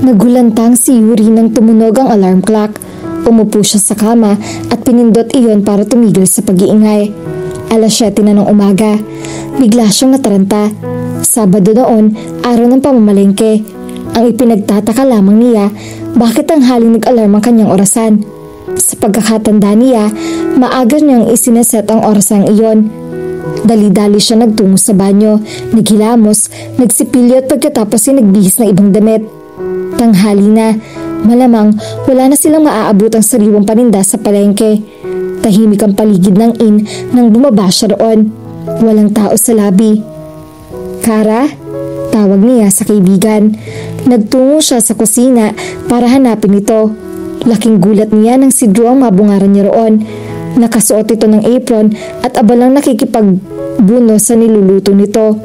Nagulantang si Yuri nang tumunog ang alarm clock. Umupo siya sa kama at pinindot iyon para tumigil sa pag-iingay. 7:00 na ng umaga. Bigla siyang nataranta. Sabado noon, araw ng pamamalengke. Ang ipinagtataka lamang niya, bakit tanghaling nag-alarm ang kanyang orasan. Sa pagkakatanda niya, maaga niyang isineset ang orasang iyon. Dali-dali siya nagtungo sa banyo, naghilamos, nagsipilyo at pagkatapos ay nagbihis ng ibang damit. Tanghali na, malamang wala na silang maaabutang sariwang paninda sa palengke. Tahimik ang paligid ng inn nang bumaba siya roon. Walang tao sa labi. "Kara?" Tawag niya sa kaibigan. Nagtungo siya sa kusina para hanapin ito. Laking gulat niya nang si Drew ang mabungaran niya roon. Nakasuot ito ng apron at abalang nakikipagbuno sa niluluto nito.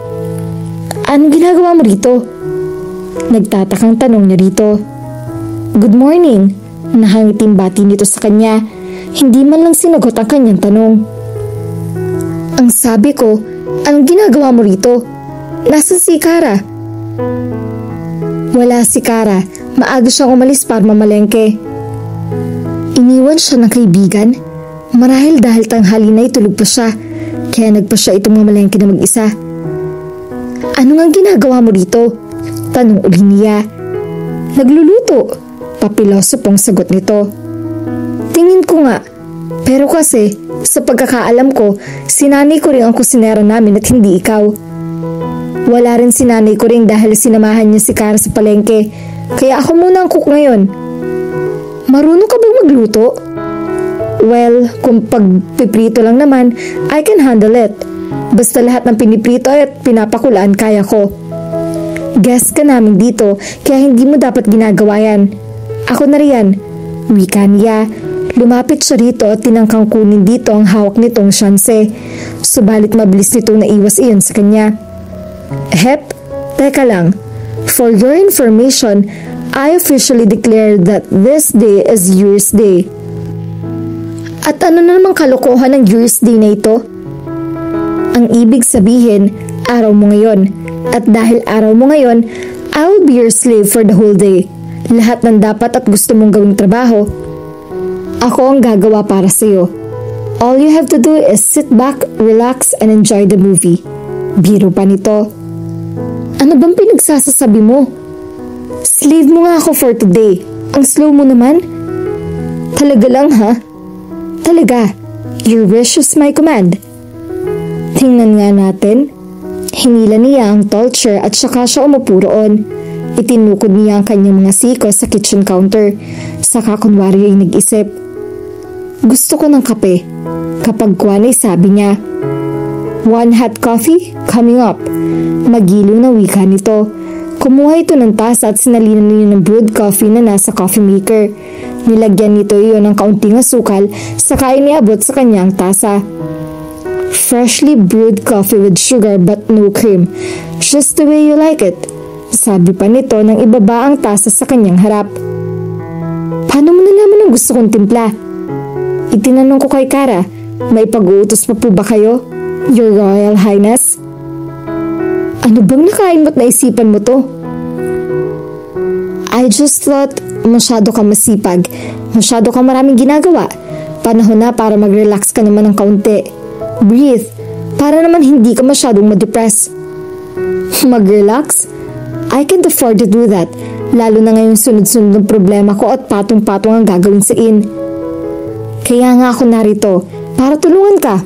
"Anong ginagawa mo rito?" Nagtatakang tanong niya rito. "Good morning." Nahangiting bati nito sa kanya. Hindi man lang sinagot ang kanyang tanong. "Ang sabi ko, anong ginagawa mo rito? Nasaan si Kara?" "Wala si Kara. Maaga siyang umalis para mamalengke." Iniwan siya ng kaibigan? Marahil dahil tanghali na itulog pa siya, kaya nagpa siya itong mamalengke na mag-isa. "Ano nga ginagawa mo rito?" Tanong uli niya. "Nagluluto." Papilosopong sagot nito. "Tingin ko nga. Pero kasi, sa pagkakaalam ko, si nanay ko rin ang kusinera namin at hindi ikaw." "Wala rin si nanay ko rin dahil sinamahan niya si Kara sa palengke. Kaya ako muna ang cook ngayon." "Marunong ka bang magluto?" "Well, kung pagpiprito lang naman, I can handle it. Basta lahat ng piniprito at pinapakulaan kaya ko." "Guest ka namin dito, kaya hindi mo dapat ginagawa yan. Ako na riyan." Wika niya. Lumapit siya rito at tinangkang kunin dito ang hawak nitong syanse. Subalit mabilis nitong naiwas iyon sa kanya. "Hep, teka lang. For your information, I officially declare that this day is Yuri's Day." "At ano na namang kalokohan ng Yuri's Day na ito?" "Ang ibig sabihin, araw mo ngayon. At dahil araw mo ngayon, I will be your slave for the whole day. Lahat ng dapat at gusto mong gawing trabaho, ako ang gagawa para sa'yo. All you have to do is sit back, relax, and enjoy the movie." Biro pa nito. "Ano bang pinagsasasabi mo? Slave mo nga ako for today. Ang slow mo naman." "Talaga lang ha?" "Talaga. Your wish is my command." "Tingnan nga natin." Hinila niya ang tall chair at saka siya umupo roon. Itinukod niya ang kanyang mga siko sa kitchen counter. Saka kunwari ay nag-isip. "Gusto ko ng kape." Kapag kuwanay sabi niya, "1 hot coffee coming up." Magiliw na wika nito. Kumuha ito ng tasa at sinalinan niya ng brewed coffee na nasa coffee maker. Nilagyan nito iyon ng kaunting asukal saka iniabot sa kanyang tasa. "Freshly brewed coffee with sugar but no cream. Just the way you like it." Sabi pa nito nang ibaba ang tasa sa kanyang harap. "Paano mo nalaman ang gusto kong timpla?" Itinanong ko kay Kara. "May pag-uutos pa po ba kayo, Your Royal Highness?" "Ano bang nakain mo't naisipan mo to?" "I just thought masyado ka masipag. Masyado ka maraming ginagawa. Panahon na para mag-relax ka naman ng kaunti. Breathe, para naman hindi ka masyadong ma-depress." "Mag-relax? I can't afford to do that, lalo na ngayong sunod-sunod ng problema ko at patong-patong ang gagawin sa inn. Kaya nga ako narito, para tulungan ka."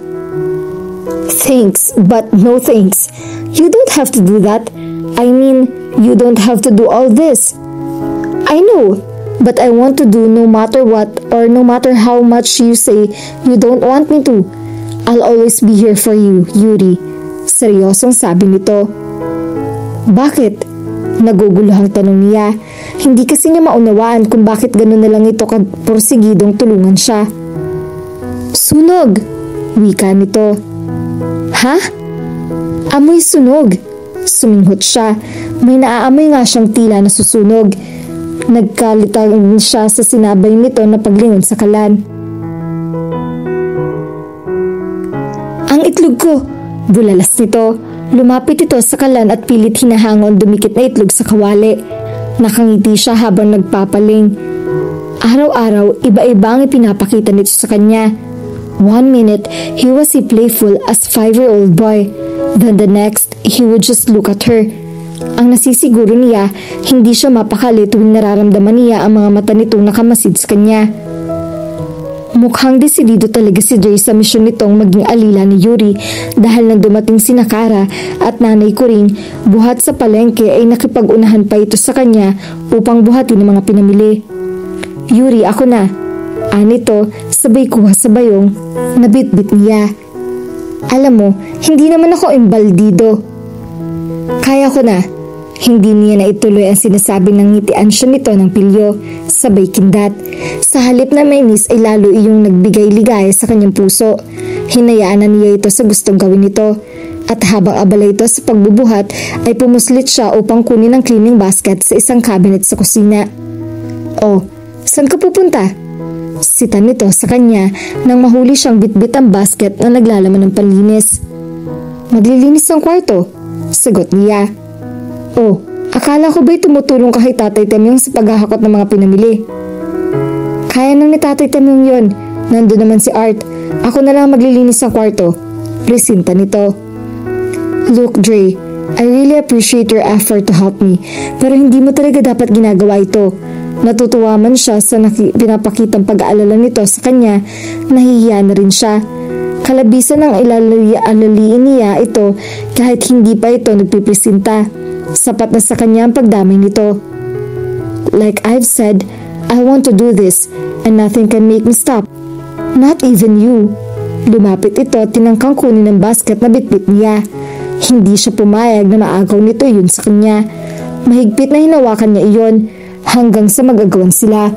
"Thanks, but no thanks. You don't have to do that. I mean, you don't have to do all this." "I know, but I want to do no matter what or no matter how much you say you don't want me to. I'll always be here for you, Yuri." Seryosong sabi nito. "Bakit?" Naguguluhang tanong niya. Hindi kasi niya maunawaan kung bakit gano'n na lang ito kapursigidong tulungan siya. "Sunog!" Wika nito. "Ha? Amoy sunog!" Suminghot siya. May naaamoy nga siyang tila na susunog. Nagkalitang siya sa sinabay nito na paglingon sa kalan. "Ang itlog ko!" Bulalas nito. Lumapit ito sa kalan at pilit hinahangon dumikit na itlog sa kawali. Nakangiti siya habang nagpapaling. Araw-araw, iba-iba ang ipinapakita nito sa kanya. One minute, he was a playful as 5-year-old boy. Then the next, he would just look at her. Ang nasisiguro niya, hindi siya mapakali tuwing nararamdaman niya ang mga mata nitong nakamasid sa kanya. Mukhang desidido talaga si Dre sa misyon nitong maging alila ni Yuri dahil nang dumating si Nakara at nanay ko ring buhat sa palengke ay nakipag-unahan pa ito sa kanya upang buhatin ang mga pinamili. Yuri, ako na. Anito, sabay kuha sa bayong, nabitbit niya. Alam mo, hindi naman ako imbaldido. Kaya ko na. Hindi niya na ituloy ang sinasabi ng ngitian siya nito ng pilyo, sabay kindat. Sa halip na mainis ay lalo iyong nagbigay ligaya sa kanyang puso. Hinayaan na niya ito sa gustong gawin nito. At habang abala ito sa pagbubuhat ay pumuslit siya upang kunin ang cleaning basket sa isang cabinet sa kusina. Oh, saan ka pupunta? Sita nito sa kanya nang mahuli siyang bitbit ang basket na naglalaman ng panlinis. Maglilinis ng kwarto, sagot niya. Oh, akala ko ba'y tumutulong ka kay Tatay Temyong sa paghahakot ng mga pinamili? Kaya nang ni Tatay Temyong yun. Nandun naman si Art. Ako na lang maglilinis ng kwarto. Presinta nito. Look, Dre, I really appreciate your effort to help me, pero hindi mo talaga dapat ginagawa ito. Natutuwa man siya sa pinapakitang pag-aalala nito sa kanya, nahihiya na rin siya. Kalabisan ng ilalaliin niya ito kahit hindi pa ito nagpipresinta. Sapat na sa kanya ang pagdamay nito. Like I've said, I want to do this and nothing can make me stop. Not even you. Lumapit ito, tinangkang kunin ng basket na bitbit niya. Hindi siya pumayag na maagaw nito yun sa kanya. Mahigpit na hinawakan niya iyon hanggang sa magagawan sila.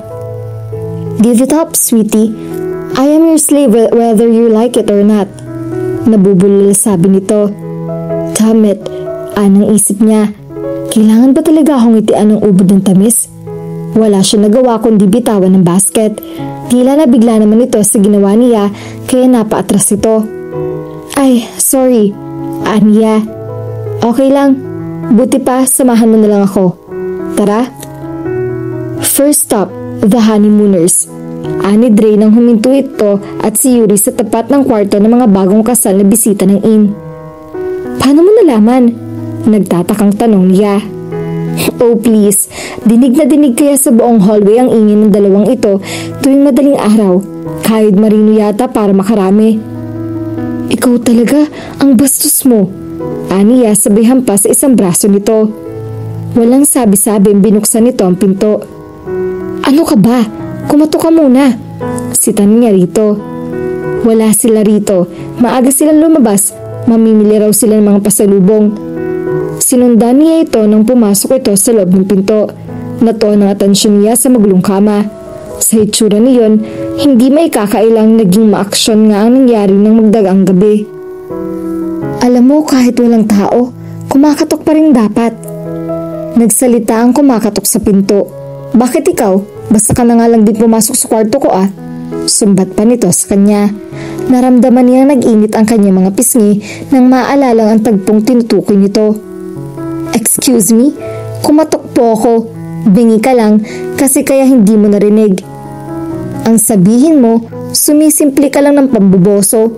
Give it up, sweetie. I am your slave whether you like it or not. Nabubulol sabi nito. Damn it, anang isip niya. Kailangan ba talaga akong itian ng ubod ng tamis? Wala siya nagawa kundi bitawan ng basket. Tila na bigla naman ito sa ginawa niya kaya napaatras ito. Ay, sorry. Aniya. Okay lang. Buti pa, samahan mo na lang ako. Tara. First stop, the honeymooners. Ani Dre nang huminto ito at si Yuri sa tapat ng kwarto ng mga bagong kasal na bisita ng inn. Paano mo nalaman? Nagtatakang tanong niya. Oh please, dinig na dinig kaya sa buong hallway ang ingin ng dalawang ito tuwing madaling araw. Kahit marino yata para makarami. Ikaw talaga, ang bastos mo. Aniya sabay hampas sa isang braso nito. Walang sabi-sabi binuksan nito ang pinto. Ano ka ba? Kumato ka muna. Sitan niya rito. Wala sila rito. Maaga silang lumabas. Mamimili raw sila ng mga pasalubong. Sinundan niya ito nang pumasok ito sa loob ng pinto. Natuon ang atensyon niya sa magulong kama. Sa itsura niyon, hindi may kakailang naging maaksyon nga ang nangyari ng magdagang gabi. Alam mo, kahit walang tao, kumakatok pa rin dapat. Nagsalita ang kumakatok sa pinto. Bakit ikaw? Basta ka na nga lang din pumasok sa kwarto ko ah. Sumbat pa nito sa kanya. Naramdaman niya nag-init ang kanyang mga pisngi nang maalalang ang tagpong tinutukoy nito. Excuse me? Kumatok po ako. Bingi ka lang kasi kaya hindi mo narinig. Ang sabihin mo, sumisimple ka lang ng pambuboso.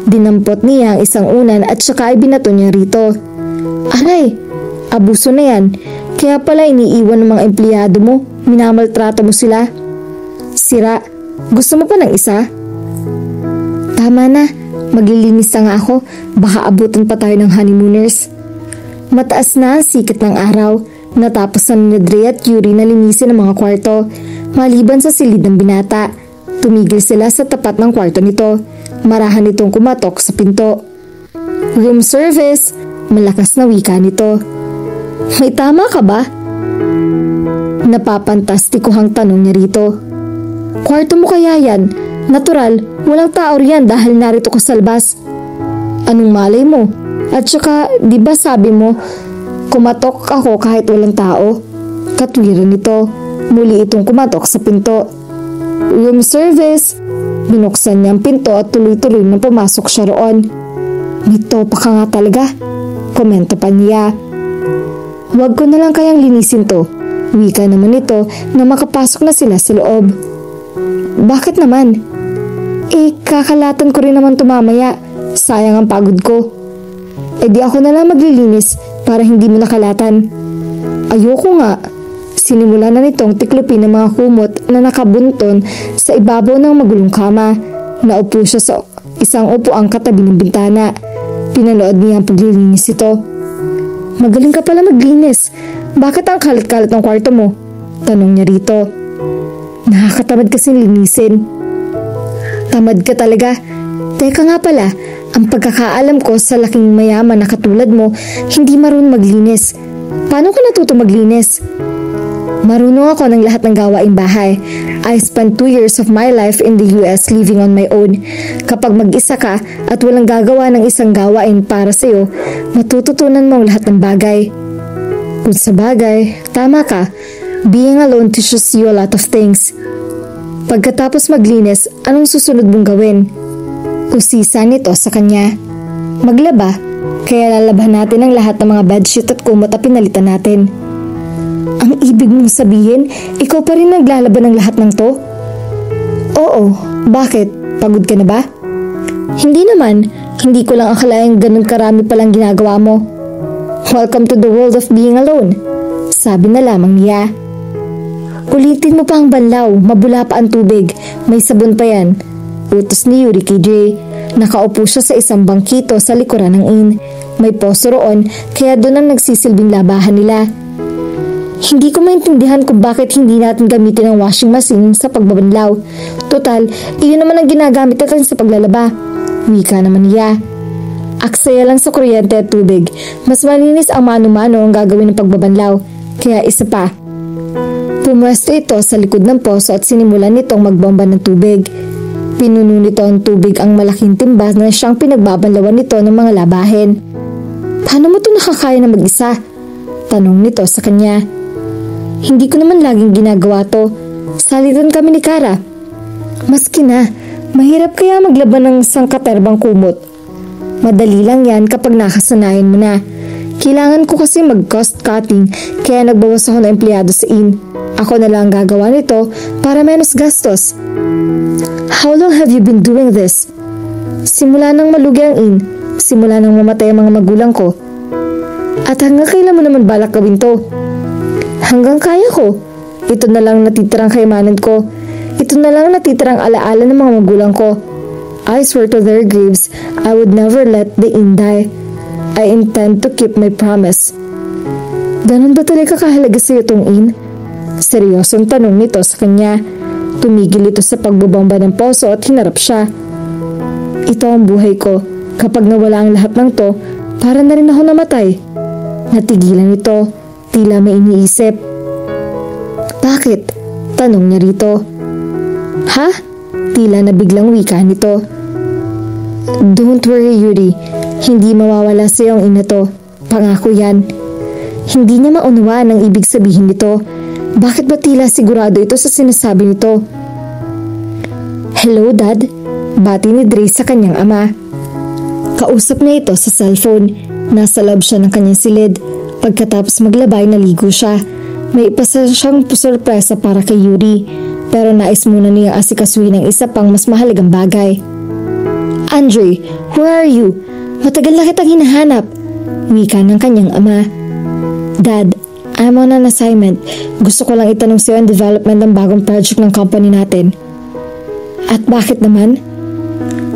Dinampot niya ang isang unan at saka ay binato niya rito. Aray, abuso na yan. Kaya pala iniiwan ng mga empleyado mo. Minamaltrato mo sila. Sira, gusto mo pa ng isa? Tama na, maglilinis na nga ako. Baka abutan pa tayo ng honeymooners. Mataas na ang sikat ng araw. Natapos na ni Dre at Yuri na linisin ang mga kwarto. Maliban sa silid ng binata. Tumigil sila sa tapat ng kwarto nito. Marahan itong kumatok sa pinto. Room service, malakas na wika nito. May tama ka ba? Napapantastikuhang tanong niya rito. Kwarto mo kaya yan? Natural, walang tao riyan dahil narito ka sa labas. Anong malay mo? At saka, di ba sabi mo, kumatok ako kahit walang tao? Katwiran nito. Muli itong kumatok sa pinto. Room service. Binuksan niya ang pinto at tuloy-tuloy na pumasok siya roon. May topa ka nga talaga. Komento pa niya. Huwag ko na lang kayang linisin to. Wika naman ito na makapasok na sila sa loob. Bakit naman? Kakalatan ko rin naman tumamaya. Sayang ang pagod ko. Di ako na lang maglilinis para hindi mo nakalatan. Ayoko nga. Sinimula na nitong tiklopin ng mga kumot na nakabunton sa ibabaw ng magulong kama. Naupo siya sa isang upuang katabi ng bintana. Pinanood niya ang paglilinis ito. Magaling ka pala maglinis. Bakit ang kalat-kalat ng kwarto mo? Tanong niya rito. Nakakatamad kasing linisin. Tamad ka talaga. Teka nga pala, ang pagkakaalam ko sa laking mayaman na katulad mo, hindi marunong maglinis. Paano ka natuto maglinis? Marunong ako ng lahat ng gawaing bahay. I spent 2 years of my life in the US living on my own. Kapag mag-isa ka at walang gagawa ng isang gawain para sa'yo, matututunan mo ang lahat ng bagay. Kung sa bagay, tama ka. Being alone teaches you a lot of things. Pagkatapos maglinis, anong susunod mong gawin? Usisa nito sa kanya. Maglaba, kaya lalabahan natin ang lahat ng mga bedsheet at kumot at pinalitan natin. Ang ibig mong sabihin, ikaw pa rin naglalaban ng lahat ng to? Oo, bakit? Pagod ka na ba? Hindi naman, hindi ko lang akalaing ganun karami palang ginagawa mo. Welcome to the world of being alone, sabi na lamang niya. Ulitin mo pa ang banlaw, mabula pa ang tubig, may sabon pa yan. Utos ni Yuri kay Dre. Nakaupo siya sa isang bangkito sa likuran ng inn. May poso roon, kaya doon ang nagsisilbing labahan nila. Hindi ko maintindihan kung bakit hindi natin gamitin ang washing machine sa pagbabanlaw. Total, iyon naman ang ginagamit natin sa paglalaba. Wika naman niya. Aksaya lang sa kuryente at tubig. Mas malinis ang mano-mano ang gagawin ng pagbabanlaw. Kaya isa pa. Pumwesto ito sa likod ng poso at sinimulan nitong magbomba ng tubig. Pinuno nito ang tubig ang malaking timba na siyang pinagbabanlawan nito ng mga labahin. Paano mo ito nakakaya na mag-isa? Tanong nito sa kanya. Hindi ko naman laging ginagawa to. Salitan kami ni Kara. Maski na, mahirap kaya maglaban ng sangkaterbang kumot. Madali lang yan kapag nakasanayan mo na. Kailangan ko kasi mag-cost cutting kaya nagbawas ako ng empleyado sa inn. Ako na lang gagawa nito para menos gastos. How long have you been doing this? Simula nang malugi ang inn. Simula nang mamatay ang mga magulang ko. At hanggang kailan mo naman balak gawin to? Hanggang kaya ko. Ito na lang natitirang kayamanan ko. Ito na lang natitirang alaala ng mga magulang ko. I swear to their graves, I would never let the inn die. I intend to keep my promise. Ganun ba talaga kahalaga sa iyo tong inn? Seryosong tanong nito sa kanya. Tumigil ito sa pagbobomba ng poso at hinarap siya. Ito ang buhay ko. Kapag nawala ang lahat ng to, para na rin ako namatay. Natigilan ito. Tila may iniisip. Bakit? Tanong niya rito. Ha? Tila na biglang wika nito. Don't worry, Yuri. Hindi mawawala sa iyo ang ina to. Pangako yan. Hindi niya maunawaan ang ibig sabihin nito. Bakit ba tila sigurado ito sa sinasabi nito? Hello, Dad. Bati ni Dre sa kanyang ama. Kausap na ito sa cellphone. Nasa loob siya ng kanyang silid. Pagkatapos maglabay, naligo siya. May ipasa siyang sorpresa para kay Yuri. Pero nais muna niya asikasuhin ang isa pang mas mahalagang bagay. Andre, where are you? Matagal na kitang hinahanap. Wika ng kanyang ama. Dad, I'm on an assignment. Gusto ko lang itanong sa'yo ang development ng bagong project ng company natin. At bakit naman?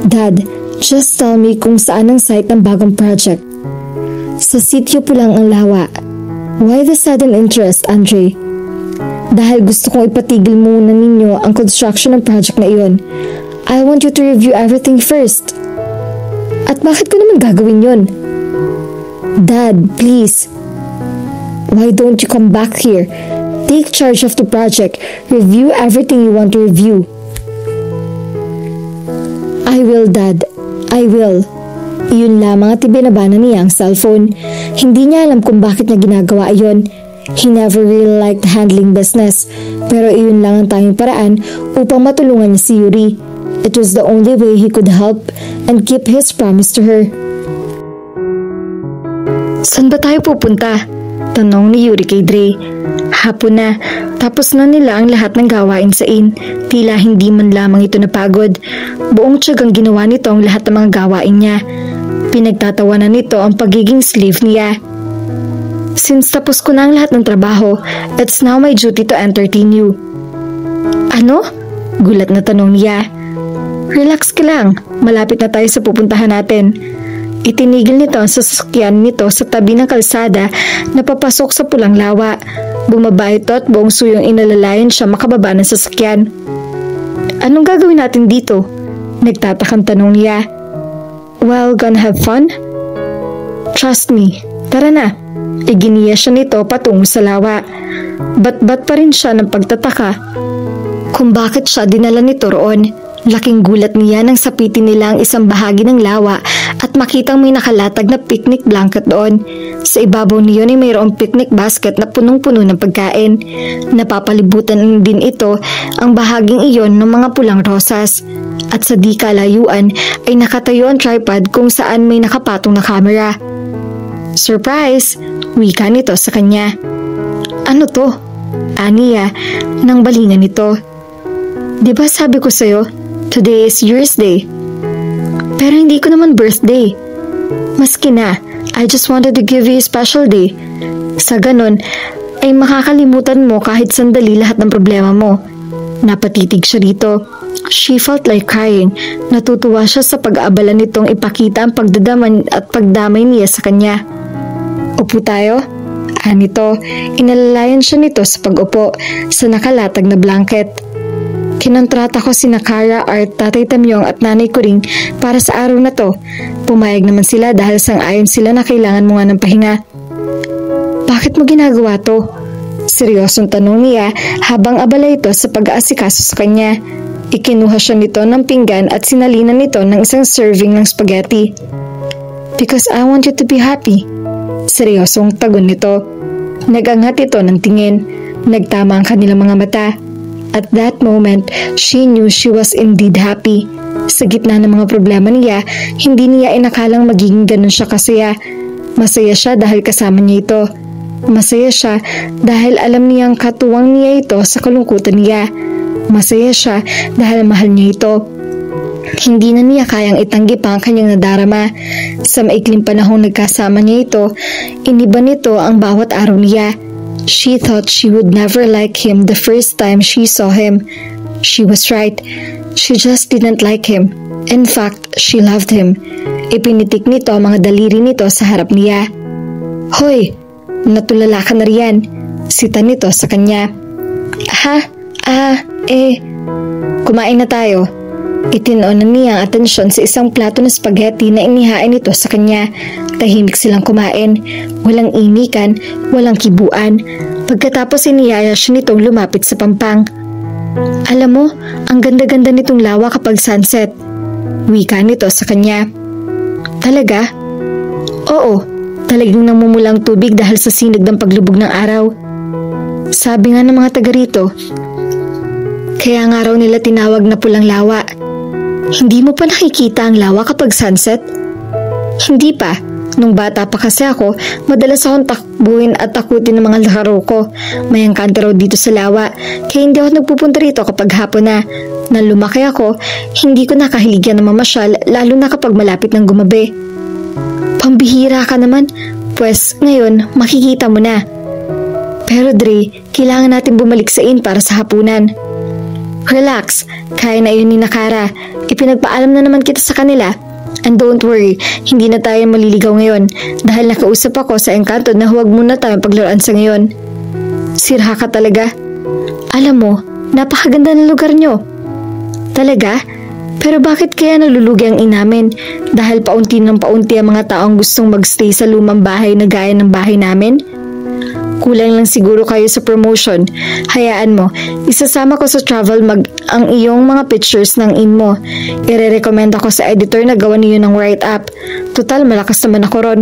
Dad, just tell me kung saan ang site ng bagong project. Sa sityo po lang ang lawa. Why the sudden interest, Andre? Dahil gusto kong ipatigil muna ninyo ang construction ng project na iyon. I want you to review everything first. At bakit ko naman gagawin yon? Dad, please. Why don't you come back here? Take charge of the project. Review everything you want to review. I will, Dad. I will. Iyon lamang at ibinabana niya ang cellphone. Hindi niya alam kung bakit niya ginagawa iyon. He never really liked handling business. Pero iyon lang ang tanging paraan upang matulungan niya si Yuri. It was the only way he could help and keep his promise to her. Saan ba tayo pupunta? Tanong ni Yuri kay Dre. Hapon na, tapos na nila ang lahat ng gawain sa inn. Tila hindi man lamang ito napagod. Buong tiyagang ginawa nito ang lahat ng mga gawain niya. Pinagtatawanan nito ang pagiging slave niya. Since tapos ko na ang lahat ng trabaho, it's now my duty to entertain you. Ano? Gulat na tanong niya. Relax ka lang, malapit na tayo sa pupuntahan natin. Itinigil nito ang sasakyan nito sa tabi ng kalsada na papasok sa pulang lawa. Bumaba ito at buong suyong inalalayan siya makababa ng sasakyan. Anong gagawin natin dito? Nagtatakang tanong niya. Well, gonna have fun? Trust me, tara na. Iginiya siya nito patungo sa lawa. Bat-bat pa rin siya ng pagtataka kung bakit siya dinala nito roon. Laking gulat niya nang sapitin nila ang isang bahagi ng lawa at makitang may nakalatag na picnic blanket doon. Sa ibabaw niyon ay mayroong picnic basket na punong-puno ng pagkain. Napapalibutan din ito ang bahaging iyon ng mga pulang rosas. At sa di kalayuan ay nakatayo ang tripod kung saan may nakapatong na camera. Surprise! Wika nito sa kanya. Ano to? Aniya, nang balingan nito. Diba sabi ko sa'yo, today is yours day. Pero hindi ko naman birthday. Maski na, I just wanted to give you a special day. Sa ganon, ay makakalimutan mo kahit sandali lahat ng problema mo. Napatitig siya rito. She felt like crying. Natutuwa siya sa pag-aabala nitong ipakita ang pagdadaman at pagdamay niya sa kanya. Upo tayo? Anito, inalalayan siya nito sa pag-upo sa nakalatag na blanket. Kinontrata ko si Nakara, Art, Tatay Tamyong at Nanay Kuring para sa araw na to. Pumayag naman sila dahil sang-ayon sila na kailangan mo nga ng pahinga. Bakit mo ginagawa to? Seryosong tanong niya habang abala ito sa pag-aasikaso sa kanya. Ikinuha siya nito ng pinggan at sinalinan nito ng isang serving ng spaghetti. Because I want you to be happy. Seryosong tagon nito. Nagangat ito ng tingin. Nagtama ang kanilang mga mata. At that moment, she knew she was indeed happy. Sa gitna ng mga problema niya, hindi niya inakalang magiging ganun siya kasaya. Masaya siya dahil kasama niya ito. Masaya siya dahil alam niyang katuwang niya ito sa kalungkutan niya. Masaya siya dahil mahal niya ito. Hindi na niya kayang itanggi pa ang kanyang nadarama. Sa maikling panahong nagkasama niya ito, iniba nito ang bawat araw niya. She thought she would never like him the first time she saw him. She was right. She just didn't like him. In fact, she loved him. Ipinitik nito ang mga daliri nito sa harap niya. Hoy! Natulala ka na riyan. Sita nito sa kanya. Kumain na tayo. Itinoon na niya ang atensyon sa isang plato ng spaghetti na inihain nito sa kanya. Tahimik silang kumain. Walang inikan, walang kibuan. Pagkatapos iniyaya siya nitong lumapit sa pampang. Alam mo, ang ganda-ganda nitong lawa kapag sunset. Wika nito sa kanya. Talaga? Oo, talagang namumulang tubig dahil sa sinag ng paglubog ng araw. Sabi nga ng mga taga rito. Kaya nga raw nila tinawag na pulang lawa. Hindi mo pa nakikita ang lawa kapag sunset? Hindi pa. Nung bata pa kasi ako, madalas akong takbuhin at takutin ng mga laro ko. May angkante raw dito sa lawa, kaya hindi ako nagpupunta rito kapag hapon na. Nang lumaki ako, hindi ko nakahiligyan ng mamasyal, lalo na kapag malapit ng gumabi. Pambihira ka naman, pues ngayon makikita mo na. Pero Dre, kailangan natin bumalik sa inn para sa hapunan. Relax, kaya na yun ni Nakara. Ipinagpaalam na naman kita sa kanila. And don't worry, hindi na tayo maliligaw ngayon dahil nakausap ako sa Encanto na huwag muna tayong paglaruan sa ngayon. Sirha ka talaga. Alam mo, napakaganda ng lugar nyo. Talaga? Pero bakit kaya nalulugi ang inamin? Dahil paunti ng paunti ang mga taong gustong magstay sa lumang bahay na gaya ng bahay namin? Kulang lang siguro kayo sa promotion. Hayaan mo, isasama ko sa travel mag ang iyong mga pictures ng inn mo. Ire-recommend ako sa editor na gawa niyo ng write-up. Total, malakas naman ako ron.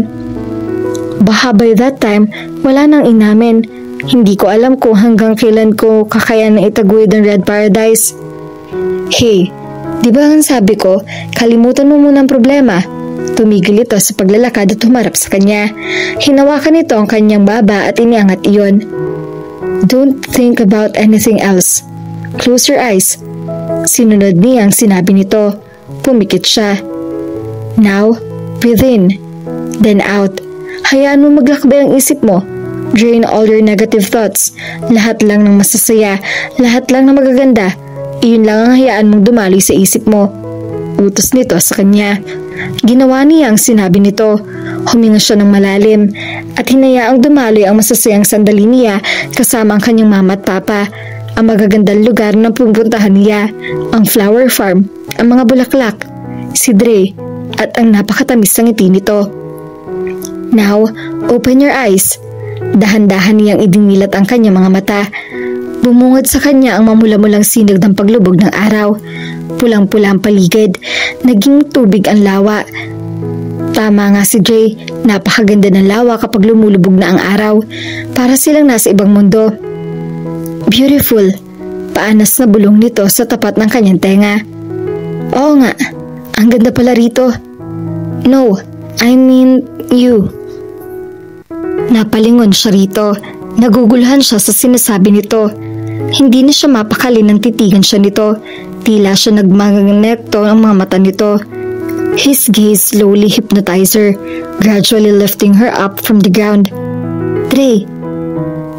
Baka by that time, wala nang inamin. Hindi ko alam kung hanggang kailan ko kakayanan itaguyod ang Red Paradise. Hey, di ba ang sabi ko, kalimutan mo muna ang problema. Tumigil ito sa paglalakad at humarap sa kanya. Hinawakan nito ang kanyang baba at iniangat iyon. Don't think about anything else. Close your eyes. Sinunod niya ang sinabi nito. Pumikit siya. Now, breathe in. Then out. Hayaan mo maglakbay ang isip mo. Drain all your negative thoughts. Lahat lang ng masasaya. Lahat lang ng magaganda. Iyon lang ang hayaan mong dumaloy sa isip mo. Utos nito sa kanya. Ginawa niya ang sinabi nito. Huminga siya ng malalim at hinayaang dumaloy ang masasayang sandali niya kasama ang kanyang mama at papa. Ang magagandang lugar na pupuntahan niya, ang flower farm, ang mga bulaklak, si Dre at ang napakatamis ng ngiti nito. Now, open your eyes. Dahan-dahan niyang idinilat ang kanyang mga mata. Bumungad sa kanya ang mamula-mulang sinag ng paglubog ng araw. Pulang-pula ang paligid, naging tubig ang lawa. Tama nga si Dre, napakaganda ng lawa kapag lumulubog na ang araw. Para silang nasa ibang mundo. Beautiful, paanas na bulong nito sa tapat ng kanyang tenga. Oo nga, ang ganda pala rito. No, I mean you. Napalingon siya rito. Naguguluhan siya sa sinasabi nito. Hindi na siya mapakali nang titigan siya nito. Tila siya nagmagnekto ang mga mata nito. His gaze slowly hypnotized her, gradually lifting her up from the ground. Dre,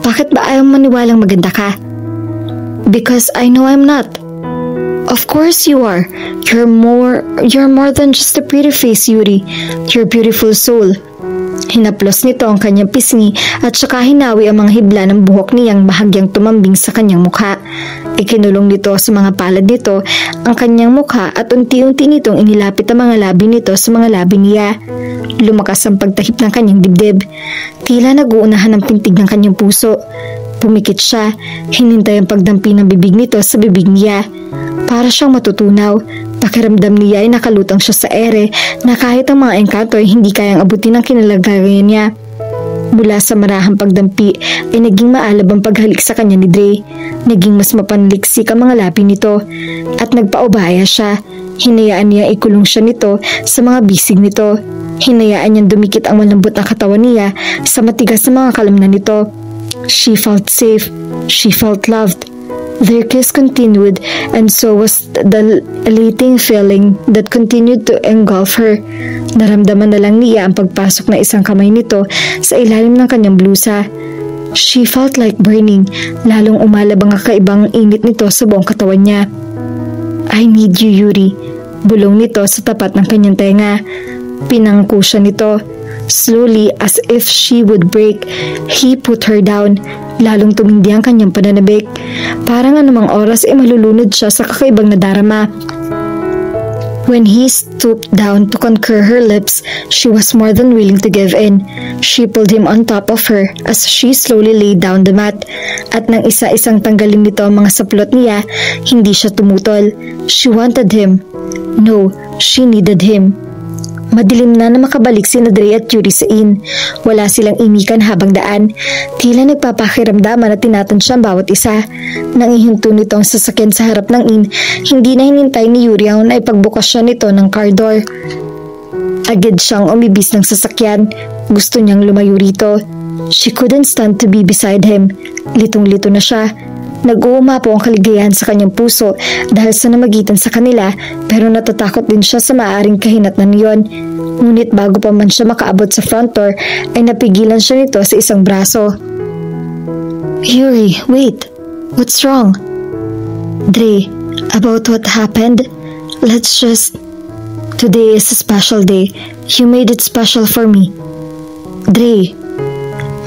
bakit ba ayaw maniwalang maganda ka? Because I know I'm not. Of course you are. You're more than just a pretty face, Yuri. You're a beautiful soul. Hinaplos nito ang kanyang pisngi at saka hinawi ang mga hibla ng buhok niyang bahagyang tumambing sa kanyang mukha. Ikinulong nito sa mga palad nito ang kanyang mukha at unti-unti nitong inilapit ang mga labi nito sa mga labi niya. Lumakas ang pagtahip ng kanyang dibdib. Tila nag-uunahan ang pintig ng kanyang puso. Pumikit siya, hinintay ang pagdampi ng bibig nito sa bibig niya. Para siyang matutunaw, pakiramdam niya ay nakalutang siya sa ere na kahit ang mga engkanto ay hindi kayang abutin ang kinalagayan niya. Mula sa marahang pagdampi ay naging maalab ang paghalik sa kanya ni Dre. Naging mas mapanliksik ang mga labi nito at nagpaubaya siya. Hinayaan niya ikulong siya nito sa mga bisig nito. Hinayaan niyang dumikit ang malambot na katawan niya sa matigas na mga kalamnan nito. She felt safe. She felt loved. Their kiss continued, and so was the elating feeling that continued to engulf her. Naramdaman na lang niya ang pagpasok na isang kamay nito sa ilalim ng kanyang blusa. She felt like burning, lalong umalab ang kakaibang init nito sa buong katawan niya. I need you, Yuri. Bulong nito sa tapat ng kanyang tenga. Pinangko siya nito. Slowly, as if she would break, he put her down. Lalong tumindi ang kanyang pananabik. Parang anumang oras ay malulunod siya sa kakaibang nadarama. When he stooped down to conquer her lips, she was more than willing to give in. She pulled him on top of her as she slowly laid down the mat. At nang isa-isang tanggalin nito ang mga saplot niya, hindi siya tumutol. She wanted him. No, she needed him. Madilim na makabalik si Dre at Yuri sa inn. Wala silang imikan habang daan. Tila nagpapakiramdaman at tinatansya ang bawat isa. Nang ihinto nito ang sasakyan sa harap ng inn, hindi na hinintay ni Yuri ang naipagbukas siya nito ng car door. Agad siyang umibis ng sasakyan. Gusto niyang lumayo rito. She couldn't stand to be beside him. Litong-lito na siya. Nag-uumapo ang kaligayahan sa kanyang puso dahil sa namagitan sa kanila, pero natatakot din siya sa maaaring kahinatnan niyon. Ngunit bago pa man siya makaabot sa front door ay napigilan siya nito sa isang braso. Yuri, wait. What's wrong? Dre, about what happened? Let's just... Today is a special day. You made it special for me. Dre,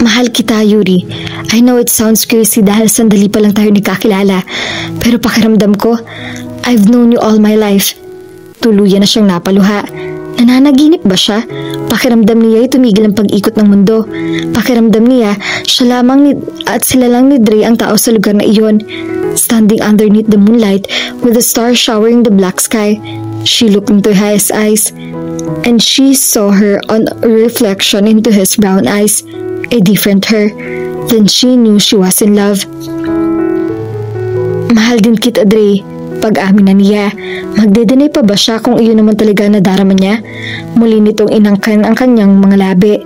mahal kita, Yuri. I know it sounds crazy dahil sandali pa lang tayo nagkakilala, pero pakiramdam ko, I've known you all my life. Tuluyan na siyang napaluha. Nananaginip ba siya? Pakiramdam niya ay tumigil ang pag-ikot ng mundo. Pakiramdam niya, siya lamang at sila lang ni Dre ang tao sa lugar na iyon. Standing underneath the moonlight with the stars showering the black sky, she looked into his eyes, and she saw her on a reflection into his brown eyes, a different her. Then she knew she was in love. Mahal din kita, Dre. Pag-amin na niya. Magdedenay pa ba siya kung iyon naman talaga nadarama niya? Muli nitong inangkan ang kanyang mga labi.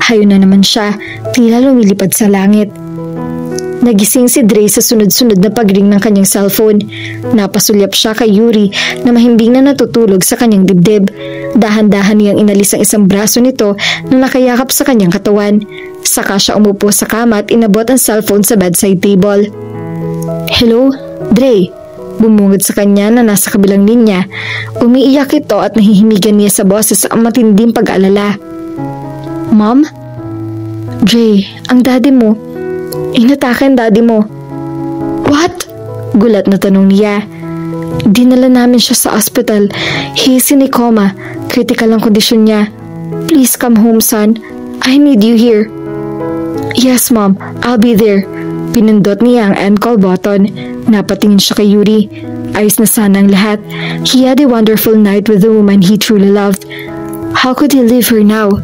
Hayo na naman siya, tila lumilipad sa langit. Nagising si Dre sa sunod-sunod na pagring ng kanyang cellphone. Napasulyap siya kay Yuri na mahimbing na natutulog sa kanyang dibdib. Dahan-dahan niyang inalis ang isang braso nito na nakayakap sa kanyang katawan. Saka siya umupo sa kama at inabot ang cellphone sa bedside table. "Hello, Dre?" Bumungad sa kanya na nasa kabilang linya. Umiiyak ito at nahihimigan niya sa boses ang matinding pag-alala. "Mom? Dre, ang daddy mo. Inatake ang daddy mo." "What?" Gulat na tanong niya. "Dinala namin siya sa ospital. He is in a coma. Critical ang kondisyon niya. Please come home, son. I need you here." "Yes, Mom. I'll be there." Pinindot niya ang end call button. Napatingin siya kay Yuri. Ayos na sana ang lahat. He had a wonderful night with the woman he truly loved. How could he leave her now?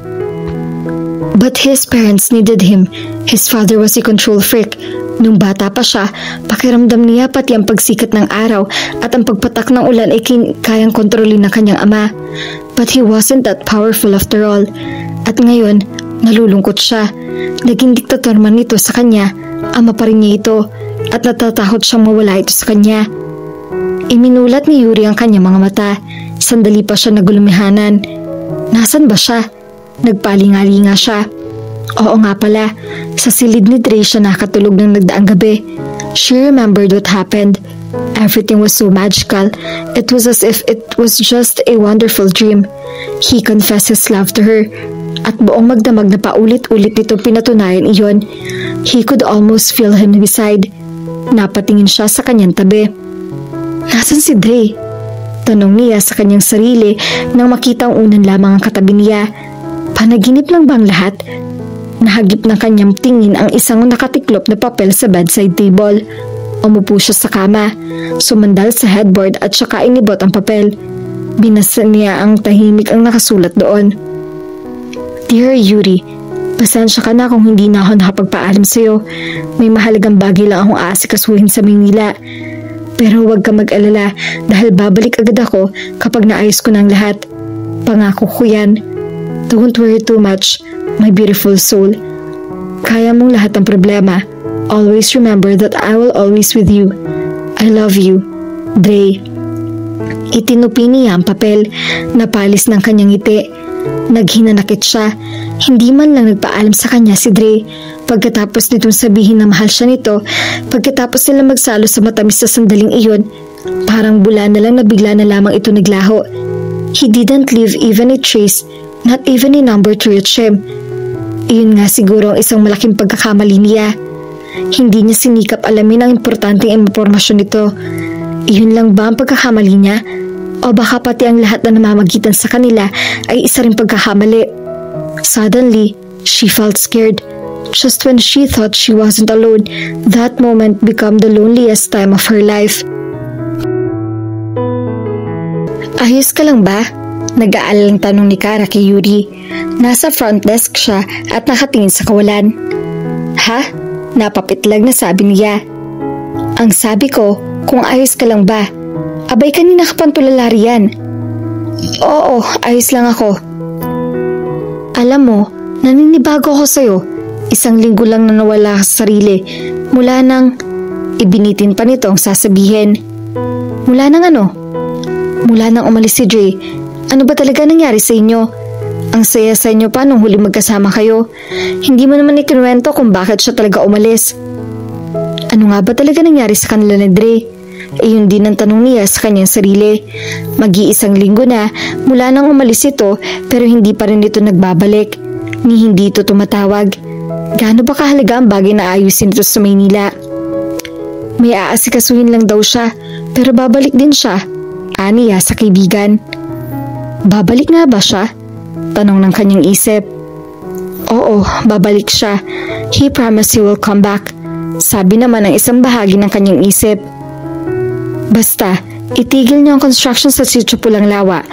But his parents needed him. His father was a control freak. Nung bata pa siya, pakiramdam niya pati ang pagsikat ng araw at ang pagpatak ng ulan ay kayang kontrolin ng kanyang ama. But he wasn't that powerful after all. At ngayon, nalulungkot siya. Naging diktator man ito sa kanya, ama pa rin niya ito at natatakot siyang mawala ito sa kanya. Iminulat ni Yuri ang kanyang mga mata. Sandali pa siya nagulumihanan. Nasaan ba siya? Nagpalingalinga siya. Oo nga pala, sa silid ni Dre siya nakatulog ng nagdaang gabi. She remembered what happened. Everything was so magical. It was as if it was just a wonderful dream. He confessed his love to her. At buong magdamag na paulit-ulit nito pinatunayan iyon. He could almost feel him beside. Napatingin siya sa kanyang tabi. Nasaan si Dre? Tanong niya sa kanyang sarili nang makita ang unan lamang ang katabi niya. Panaginip lang bang lahat? Nahagip ng kanyang tingin ang isang nakatiklop na papel sa bedside table. Umupo siya sa kama, sumandal sa headboard at saka inibot ang papel. Binasa niya ang tahimik ang nakasulat doon. Dear Yuri, pasensya ka na kung hindi na ako nakapagpaalam sa'yo. May mahalagang bagay lang akong aasikasuhin sa Maynila. Pero huwag ka mag-alala dahil babalik agad ako kapag naayos ko ng lahat. Pangako ko yan. Don't worry too much, my beautiful soul. Kaya mong lahat ng problema. Always remember that I will always with you. I love you, Dre. Itinupi niya ang papel, napalis ng kanyang ngiti. Naghinanakit siya. Hindi man lang nagpaalam sa kanya si Dre. Pagkatapos nitong sabihin na mahal siya nito, pagkatapos nila magsalo sa matamis na sandaling iyon, parang bula na lang na bigla na lamang ito naglaho. He didn't leave even a trace, not even a number to reach him. Iyon nga siguro ang isang malaking pagkakamali niya. Hindi niya sinikap alamin ang importanteng impormasyon nito. Iyon lang ba ang pagkakamali niya? O baka pati ang lahat na namamagitan sa kanila ay isa ring pagkakamali? Suddenly, she felt scared. Just when she thought she wasn't alone, that moment became the loneliest time of her life. Ayos ka lang ba? Nag-aalalang tanong ni Kara kay Yuri. Nasa front desk siya at nakatingin sa kawalan. Ha? Napapitlag na sabi niya. Ang sabi ko, kung ayos ka lang ba? Abay kanina ka pang tulala riyan. Oo, ayos lang ako. Alam mo, naninibago ako sa'yo. Isang linggo lang na nawala ka sa sarili. Mula nang, ibinitin pa nito ang sasabihin. Mula nang ano? Mula nang umalis si Dre. Ano ba talaga nangyari sa inyo? Ang saya sa inyo pa nung huli magkasama kayo. Hindi mo naman ikinuwento kung bakit siya talaga umalis. Ano nga ba talaga nangyari sa kanila ni Dre? Iyon din ang tanong niya sa kanyang sarili. Mag-iisang linggo na mula nang umalis ito pero hindi pa rin ito nagbabalik. Ni hindi ito tumatawag. Gaano ba kahalaga ang bagay na ayusin ito sa Maynila? May aasikasuhin lang daw siya pero babalik din siya. Aniya sa kaibigan. Babalik nga ba siya? Tanong ng kanyang isip. Oo, babalik siya. He promised he will come back. Sabi naman ng isang bahagi ng kanyang isip. Basta, itigil niyo ang construction sa Sitio Pulang Lawa.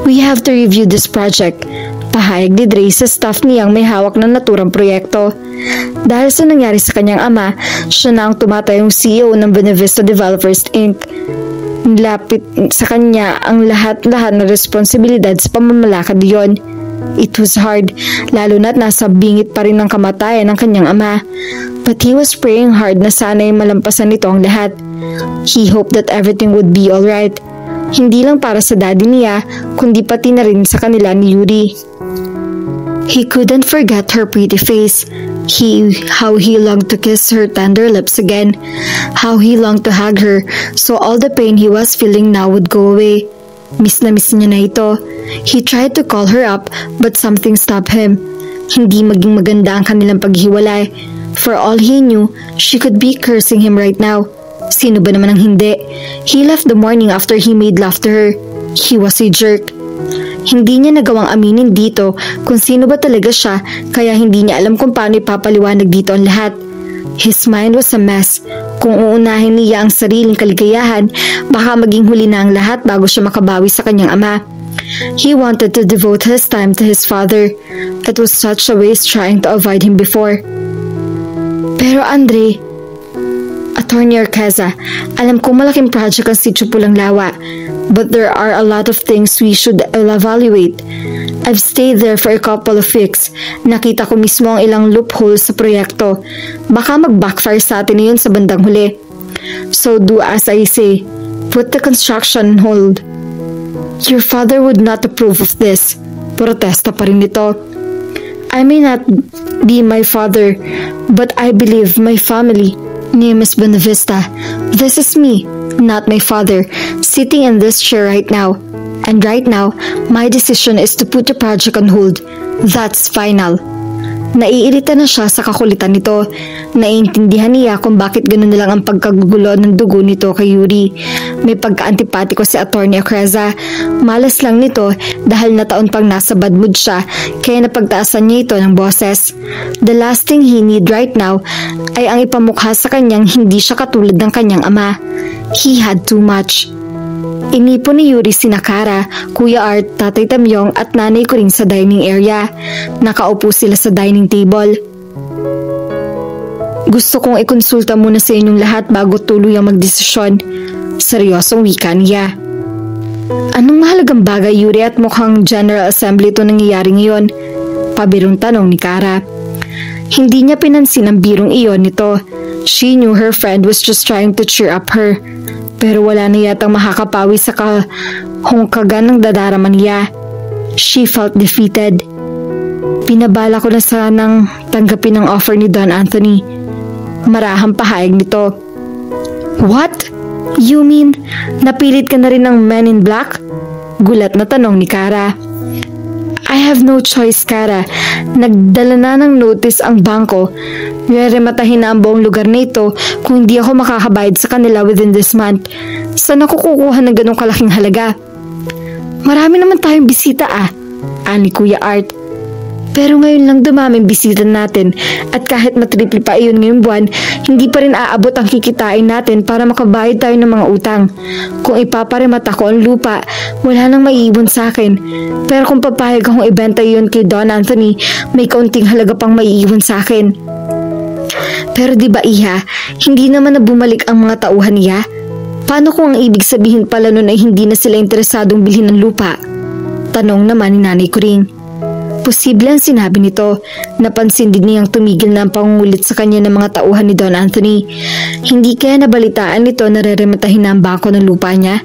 We have to review this project. Pahayag ni Dre sa staff niyang may hawak ng naturang proyekto. Dahil sa nangyari sa kanyang ama, siya na ang tumatayong CEO ng Benevista Developers Inc. Nilapit sa kanya ang lahat-lahat na responsibilidad sa pamamalakad diyon. It was hard, lalo na't nasa bingit pa rin ng kamatayan ng kanyang ama. But he was praying hard na sana'y malampasan nito ang lahat. He hoped that everything would be alright. Hindi lang para sa daddy niya, kundi pati na rin sa kanila ni Yuri. He couldn't forget her pretty face. How he longed to kiss her tender lips again. How he longed to hug her, so all the pain he was feeling now would go away. Miss na miss niya na ito. He tried to call her up, but something stopped him. Hindi maging maganda ang kanilang paghiwalay. For all he knew, she could be cursing him right now. Sino ba naman ang hindi? He left the morning after he made love to her. He was a jerk. Hindi niya nagawang aminin dito kung sino ba talaga siya, kaya hindi niya alam kung paano ipapaliwanag dito ang lahat. His mind was a mess. Kung uunahin niya ang sariling kaligayahan, baka maging huli na ang lahat bago siya makabawi sa kanyang ama. He wanted to devote his time to his father. It was such a waste trying to avoid him before. Pero Andre, Attorney Arcaza, alam kong malaking project ang Sitio Pulang Lawa, but there are a lot of things we should evaluate. I've stayed there for a couple of weeks. Nakita ko mismo ang ilang loopholes sa proyekto. Baka mag-backfire sa atin yun sa bandang huli. So do as I say. Put the construction on hold. Your father would not approve of this. Protesta pa rin ito. I may not be my father, but I believe my family. Name is Bonavista. This is me, not my father, sitting in this chair right now. And right now, my decision is to put the project on hold. That's final. Naiirita na siya sa kakulitan nito. Naiintindihan niya kung bakit ganoon na lang ang pagkagugulo ng dugo nito kay Yuri. May pagka-antipatiko si Attorney Arcaza. Malas lang nito dahil na taon pang nasa bad mood siya, kaya napagtaasan niya ito ng boses. The last thing he need right now ay ang ipamukha sa kanyang hindi siya katulad ng kanyang ama. He had too much. Inipon ni Yuri si Nakara, Kuya Art, Tatay Tamyong at nanay ko rin sa dining area. Nakaupo sila sa dining table. Gusto kong ikonsulta muna sa inyong lahat bago tuluyang magdesisyon. Seryosong wika niya. Anong mahalagang bagay, Yuri, at mukhang General Assembly ito nangyayari ngayon? Pabirong tanong ni Kara. Hindi niya pinansin ang birong iyon nito. She knew her friend was just trying to cheer up her. Pero wala na yatang makakapawi sa kahungkagan ng dadarama niya. She felt defeated. Pinabala ko na sanang tanggapin ang offer ni Don Anthony. Marahang pahayag nito. What? You mean, napilit ka na rin ng Men in Black? Gulat na tanong ni Kara. I have no choice, Kara. Nagdala na ng notice ang bangko. Rematahin na ang buong lugar na ito kung hindi ako makakabayad sa kanila within this month. Saan ako kukuha ng ganong kalaking halaga? Marami naman tayong bisita ani Kuya Art. Pero ngayon lang dumaming bisita natin at kahit matriple pa iyon ngayong buwan, hindi pa rin aabot ang kikitain natin para makabayad tayo ng mga utang. Kung ipaparemata ko ang lupa, wala nang maiibon sa akin. Pero kung papayag akong ibenta iyon kay Don Anthony, may kaunting halaga pang maiibon sa akin. Pero di ba Iha, hindi naman na bumalik ang mga tauhan niya? Paano kung ang ibig sabihin pala nun ay hindi na sila interesadong bilhin ng lupa? Tanong naman ni Nanay Kuring. Posible ang sinabi nito. Napansin din niyang tumigil na ang pangungulit sa kanya ng mga tauhan ni Don Anthony. Hindi kaya nabalitaan nito na rerematahin na ang bangko ng lupa niya?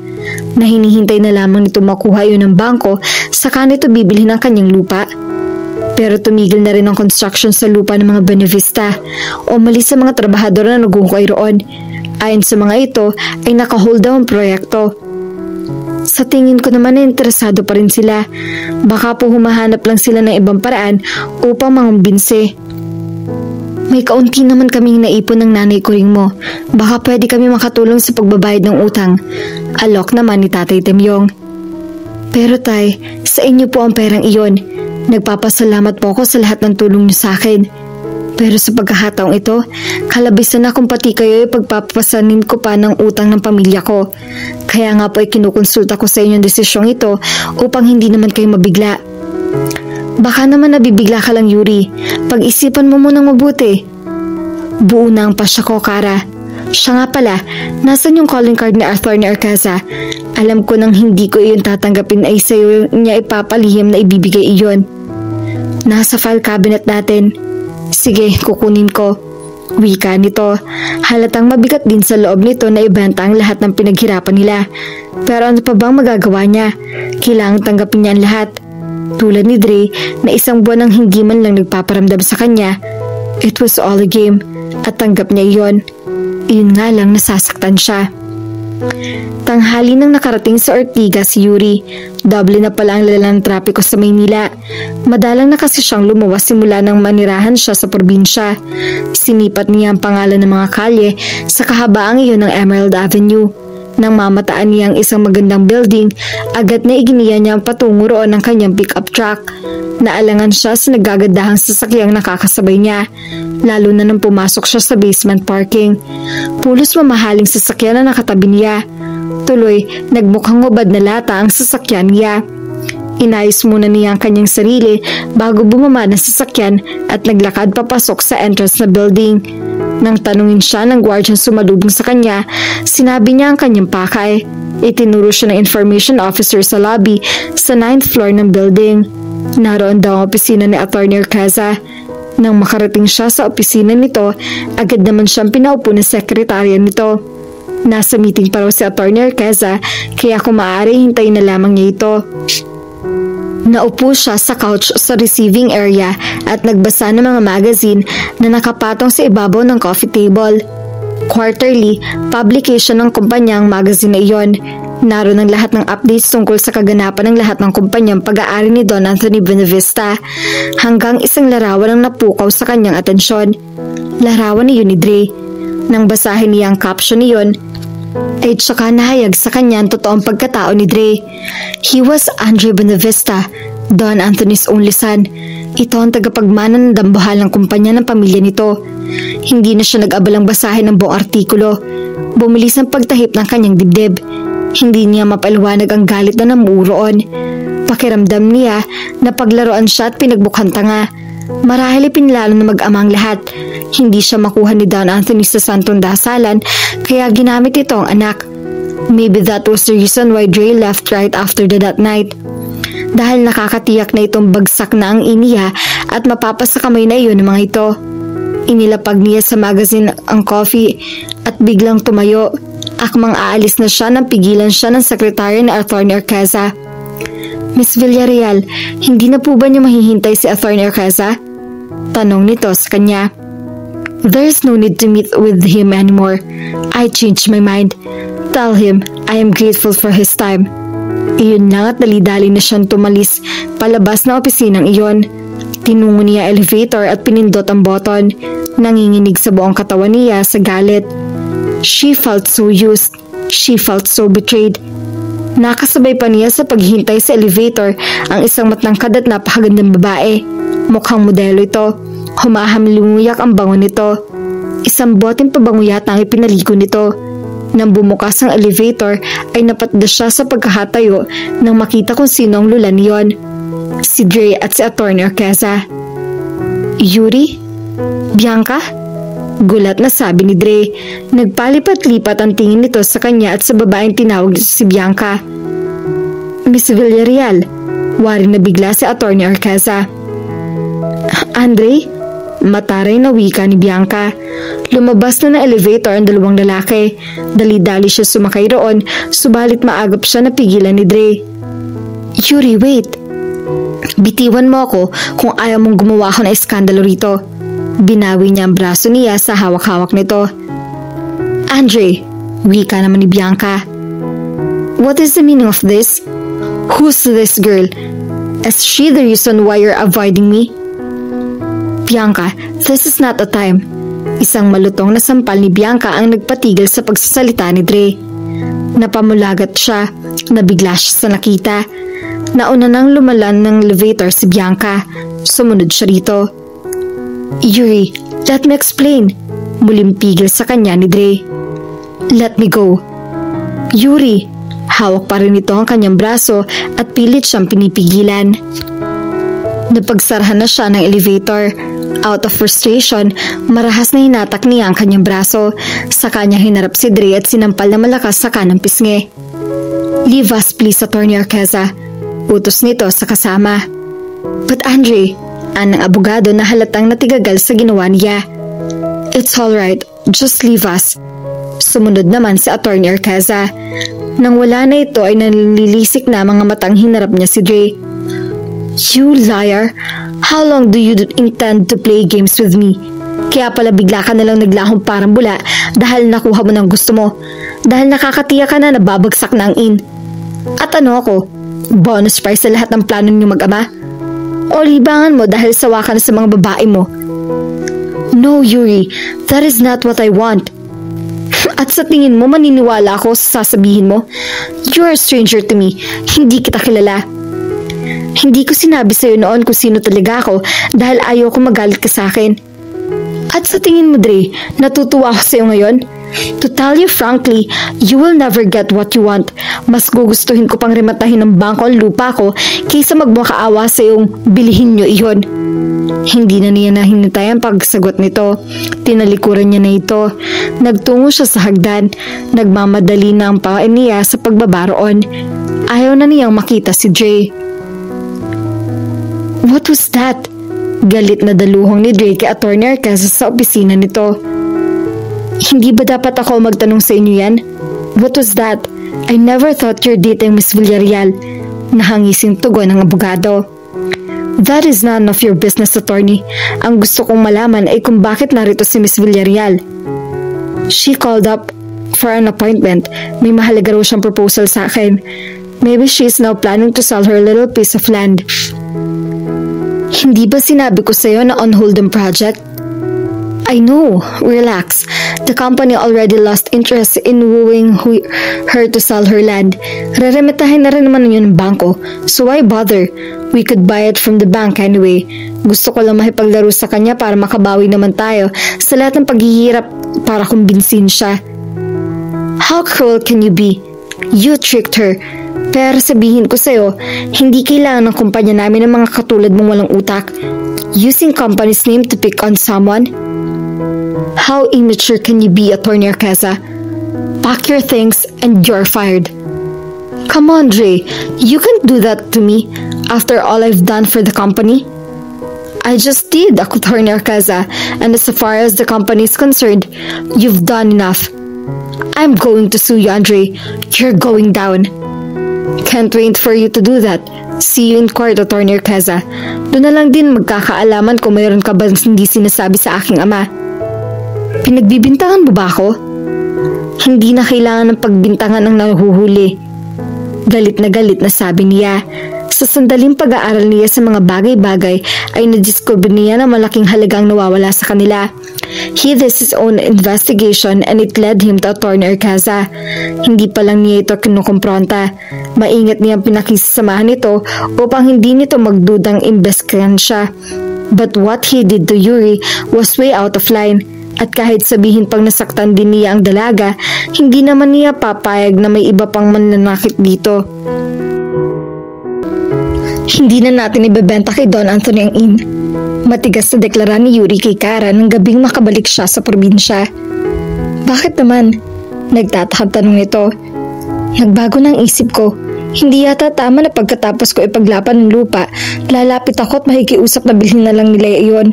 Na hinihintay na lamang nito makuha yun ng bangko, saka nito bibilhin ang kanyang lupa? Pero tumigil na rin ang construction sa lupa ng mga Bonavista. Umalis sa mga trabahador na naguhukay roon. Ayon sa mga ito ay nakahold daw ang proyekto. Sa tingin ko naman na interesado pa rin sila. Baka po humahanap lang sila ng ibang paraan upang mangumbinse. May kaunti naman kaming naipon ng nanay kuring mo. Baka pwede kami makatulong sa pagbabayad ng utang. Alok naman ni Tatay Temyong. Pero tay, sa inyo po ang perang iyon. Nagpapasalamat po ako sa lahat ng tulong niyo sa akin. Pero sa pagkakataong ito, kalabisan na kung pati kayo ay pagpapasanin ko pa ng utang ng pamilya ko. Kaya nga po ay kinukonsulta ko sa inyo ang desisyong ito upang hindi naman kayo mabigla. Baka naman nabibigla ka lang, Yuri. Pag-isipan mo munang mabuti. Buo na ang pasya ko, Kara. Siya nga pala, nasan yung calling card ni Attorney Arcaza? Alam ko nang hindi ko iyon tatanggapin ay sa'yo niya ipapalihim na ibibigay iyon. Nasa file cabinet natin. Sige, kukunin ko. Wika nito. Halatang mabigat din sa loob nito na ibenta ang lahat ng pinaghirapan nila. Pero ano pa bang magagawa niya? Kailangang tanggapin niya ang lahat. Tulad ni Dre na isang buwan ng hindi man lang nagpaparamdam sa kanya. It was all a game at tanggap niya iyon. Iyon nga lang nasasaktan siya. Tanghali nang nakarating sa Ortigas si Yuri. Doble na pala ang lala ng trapiko sa Maynila. Madalang na kasi siyang lumuwas simula nang manirahan siya sa probinsya. Sinipat niya ang pangalan ng mga kalye sa kahabaang iyon ng Emerald Avenue. Nang mamataan niya ang isang magandang building, agad na iginiya niya ang patungo roon ng kanyang pick-up truck. Naalangan siya sa nagagandahang sasakyang nakakasabay niya, lalo na nang pumasok siya sa basement parking. Pulos mamahaling sasakyan na nakatabi niya. Tuloy, nagmukhang ubad na lata ang sasakyan niya. Inayos muna niya ang kanyang sarili bago bumaba ng sasakyan at naglakad papasok sa entrance na building. Nang tanungin siya ng guardian sumalubong sa kanya, sinabi niya ang kanyang pakay. Itinuro siya ng information officer sa lobby sa 9th floor ng building. Naroon daw ang opisina ni Attorney Orcaza. Nang makarating siya sa opisina nito, agad naman siyang pinaupo ng sekretarya nito. Nasa meeting pa raw si Attorney Orcaza, kaya kung maaari hintayin na lamang niya ito. Naupo siya sa couch sa receiving area at nagbasa ng mga magazine na nakapatong sa ibabaw ng coffee table. Quarterly, publication ng kumpanya ang magazine na iyon. Naroon ang lahat ng updates tungkol sa kaganapan ng lahat ng kumpanyang pag-aari ni Don Anthony Buenavista, hanggang isang larawan ang napukaw sa kanyang atensyon. Larawan ni Dre. Nang basahin niya ang caption niyon, ay tsaka nahayag sa kanya ang totoong pagkatao ni Dre. He was Andre Buenavista, Don Anthony's only son. Ito ang tagapagmana ng dambuhal ng kumpanya ng pamilya nito. Hindi na siya nag-abalang basahin ang buong artikulo. Bumilis ang pagtahip ng kanyang dibdib. Hindi niya mapaliwanag ang galit na namuo roon. Pakiramdam niya na paglaruan siya at pinagbukhan tanga. Marahil ipinlalo na mag-ama ang lahat. Hindi siya makuha ni Don Anthony sa santong dasalan, kaya ginamit ito ang anak. Maybe that was the reason why Dre left right after that night. Dahil nakakatiyak na itong bagsak na ang iniya at mapapasa kamay na iyon ng mga ito. Inilapag niya sa magazine ang coffee at biglang tumayo. Akmang aalis na siya nang pigilan siya ng sekretarya ni Attorney Orcaza. Miss Villarreal, hindi na po ba niyo mahihintay si Attorney Orcaza? Tanong nito sa kanya. There's no need to meet with him anymore. I changed my mind. Tell him I am grateful for his time. Iyon lang at dali-dali na siyang tumalis palabas na opisinang iyon. Tinungo niya elevator at pinindot ang button. Nanginginig sa buong katawan niya sa galit. She felt so used. She felt so betrayed. Nakasabay pa niya sa paghintay sa elevator ang isang matangkad at napakagandang babae. Mukhang modelo ito. Humahamlumuyak ang bango nito. Isang boteng pabango yata ang ipinaligo nito. Nang bumukas ang elevator ay napatda siya sa pagkakatayo nang makita kung sino ang lula niyon. Si Dre at si Attorney Orcaza. Yuri? Bianca? Gulat na sabi ni Dre. Nagpalipat-lipat ang tingin nito sa kanya at sa babaeng tinawag nito si Bianca. Miss Villarreal, wari na bigla si Attorney Orcaza. Andre? Mataray na wika ni Bianca. Lumabas na ng elevator ang dalawang lalaki. Dali-dali siya sumakay roon, subalit maagap siya na pigilan ni Dre. Yuri, wait. Bitiwan mo ako kung ayaw mong gumawa ako ng iskandalo rito. Binawi niya ang braso niya sa hawak-hawak nito. Andre, wika naman ni Bianca. What is the meaning of this? Who's this girl? Is she the reason why you're avoiding me? Bianca, this is not the time. Isang malutong na sampal ni Bianca ang nagpatigil sa pagsasalita ni Dre. Napamulagat siya, nabigla siya sa nakita. Nauna nang lumalan ng elevator si Bianca. Sumunod siya rito. Yuri, let me explain. Muling pigil sa kanya ni Dre. Let me go. Yuri, hawak pa rin ito ang kanyang braso at pilit siyang pinipigilan. Napagsarahan na siya ng elevator. Out of frustration, marahas na hinatak niya ang kanyang braso. Sa kanya hinarap si Dre at sinampal na malakas sa kanang pisngi. Leave us please, Attorney Orcaza. Utos nito sa kasama. But Andre, Ang abogado na halatang natigagal sa ginawa niya. It's alright, just leave us. Sumunod naman si Atty. Arcaza. Nang wala na ito ay nalilisik na mga matang hinarap niya si Dre. You liar! How long do you intend to play games with me? Kaya pala bigla ka nalang naglahong parang bula dahil nakuha mo ng gusto mo. Dahil nakakatiya ka na nababagsak na ang in. At ano ako? Bonus prize sa lahat ng plano niyo mag-ama? O libangan mo dahil sawa ka na sa mga babae mo? No, Yuri, that is not what I want. At sa tingin mo maniniwala ako sa sasabihin mo? You are a stranger to me. Hindi kita kilala. Hindi ko sinabi sa'yo noon kung sino talaga ako dahil ayaw ko magalit ka sa akin. At sa tingin mo, Dre, natutuwa ako sa'yo ngayon? To tell you frankly, you will never get what you want. Mas gugustuhin ko pang rematahin ng bangko ang lupa ko kaysa magmakaawa sa iyong bilihin nyo iyon. Hindi na niya nahinintay ang pagsagot nito. Tinalikuran niya na ito. Nagtungo siya sa hagdan. Nagmamadali na ang paa niya sa pagbabaroon. Ayaw na niyang makita si Dre. What was that? Galit na daluhong ni Dre kay Atty. Arcaza sa opisina nito. Hindi ba dapat ako magtanong sa inyo yan? What was that? I never thought you're dating Miss Villarreal. Nahangising tugon ng abogado. That is none of your business, attorney. Ang gusto kong malaman ay kung bakit narito si Miss Villarreal. She called up for an appointment. May mahalaga raw siyang proposal sa akin. Maybe she is now planning to sell her little piece of land. Hindi ba sinabi ko sa'yo na on hold ang project? I know. Relax. The company already lost interest in wooing her to sell her land. Reremetahin na rin naman yun ng bangko. So why bother? We could buy it from the bank anyway. Gusto ko lang makipaglaro sa kanya para makabawi naman tayo sa lahat ng paghihirap para kumbinsin siya. How cruel can you be? You tricked her. Pero sabihin ko sa'yo, hindi kailangan ng kumpanya namin ng mga katulad mong walang utak. Using company's name to pick on someone? How immature can you be, Atty. Arcaza? Pack your things and you're fired. Come on, Dre. You can't do that to me after all I've done for the company. I just did, Atty. Arcaza, and as far as the company is concerned, you've done enough. I'm going to sue you, Andre. You're going down. Can't wait for you to do that. See you in court, Atty. Arcaza. Doon na lang din magkakaalaman kung mayroon ka bang hindi sinasabi sa aking ama. Pinagbibintangan mo ba ako? Hindi na kailangan ng pagbintangan ang nahuhuli. Galit na sabi niya. Sa sandaling pag-aaral niya sa mga bagay-bagay ay nadiscover niya na malaking halagang nawawala sa kanila. He did his own investigation and it led him to Atty. Arcaza. Hindi pa lang niya ito kinukumpronta. Maingat niyang pinakisasamahan nito upang hindi nito magdudang imbestigahan siya. But what he did to Yuri was way out of line. At kahit sabihin pang nasaktan din niya ang dalaga, hindi naman niya papayag na may iba pang mananakit dito. Hindi na natin ibebenta kay Don Anthony ang inn. Matigas na deklara ni Yuri kay Kara nang gabing makabalik siya sa probinsya. Bakit naman? Nagtatakang tanong nito. Nagbago ng isip ko. Hindi yata tama na pagkatapos ko ipaglapan ng lupa, lalapit ako at makikiusap na bilhin na lang nila iyon.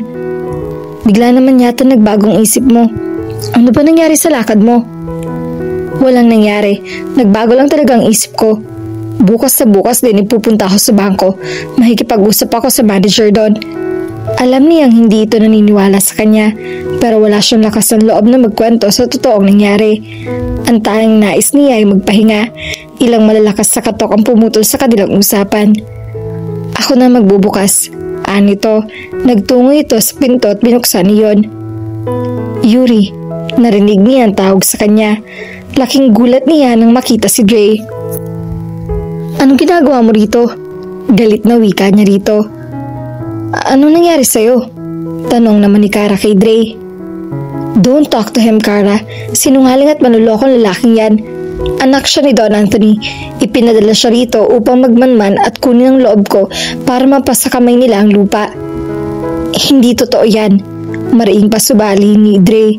Bigla naman yata nagbagong isip mo. Ano ba nangyari sa lakad mo? Walang nangyari. Nagbago lang talaga ang isip ko. Bukas sa bukas din ipupunta ako sa bangko. Makikipag-usap ako sa manager doon. Alam niyang hindi ito naniniwala sa kanya, pero wala siyang lakas ng loob na magkwento sa totoong nangyari. Ang tanging nais niya ay magpahinga. Ilang malalakas sa katok ang pumutol sa kanilang usapan. Ako na magbubukas. Anito, nagtungo ito sa pinto at binuksan niyon. Yuri, narinig niya ang tawag sa kanya. Laking gulat niya nang makita si Dre. Anong ginagawa mo rito? Galit na wika niya rito. Anong nangyari sa'yo? Tanong naman ni Kara kay Dre. Don't talk to him, Kara. Sinungaling at manulokong lalaking yan. Anak siya ni Don Anthony. Ipinadala siya rito upang magmanman at kunin ang loob ko para mapasa kamay nila ang lupa. Hindi totoo yan. Mariing pasubali ni Dre.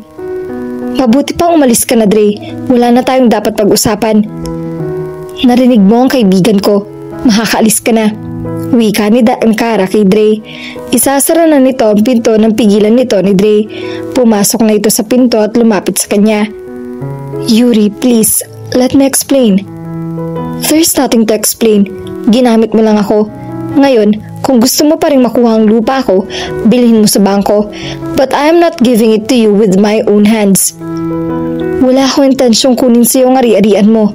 Mabuti pang umalis ka na, Dre. Wala na tayong dapat pag-usapan. Narinig mo ang kaibigan ko. Makakaalis ka na. Wika ni Ankara kay Dre. Isasara na nito ang pinto nang pigilan nito ni Dre. Pumasok na ito sa pinto at lumapit sa kanya. Yuri, please, let me explain. There's nothing to explain. Ginamit mo lang ako. Ngayon, kung gusto mo pa rin makuha ang lupa ko, bilhin mo sa bangko. But I am not giving it to you with my own hands. Wala akong intensyong kunin sa iyo ang ari-arian mo.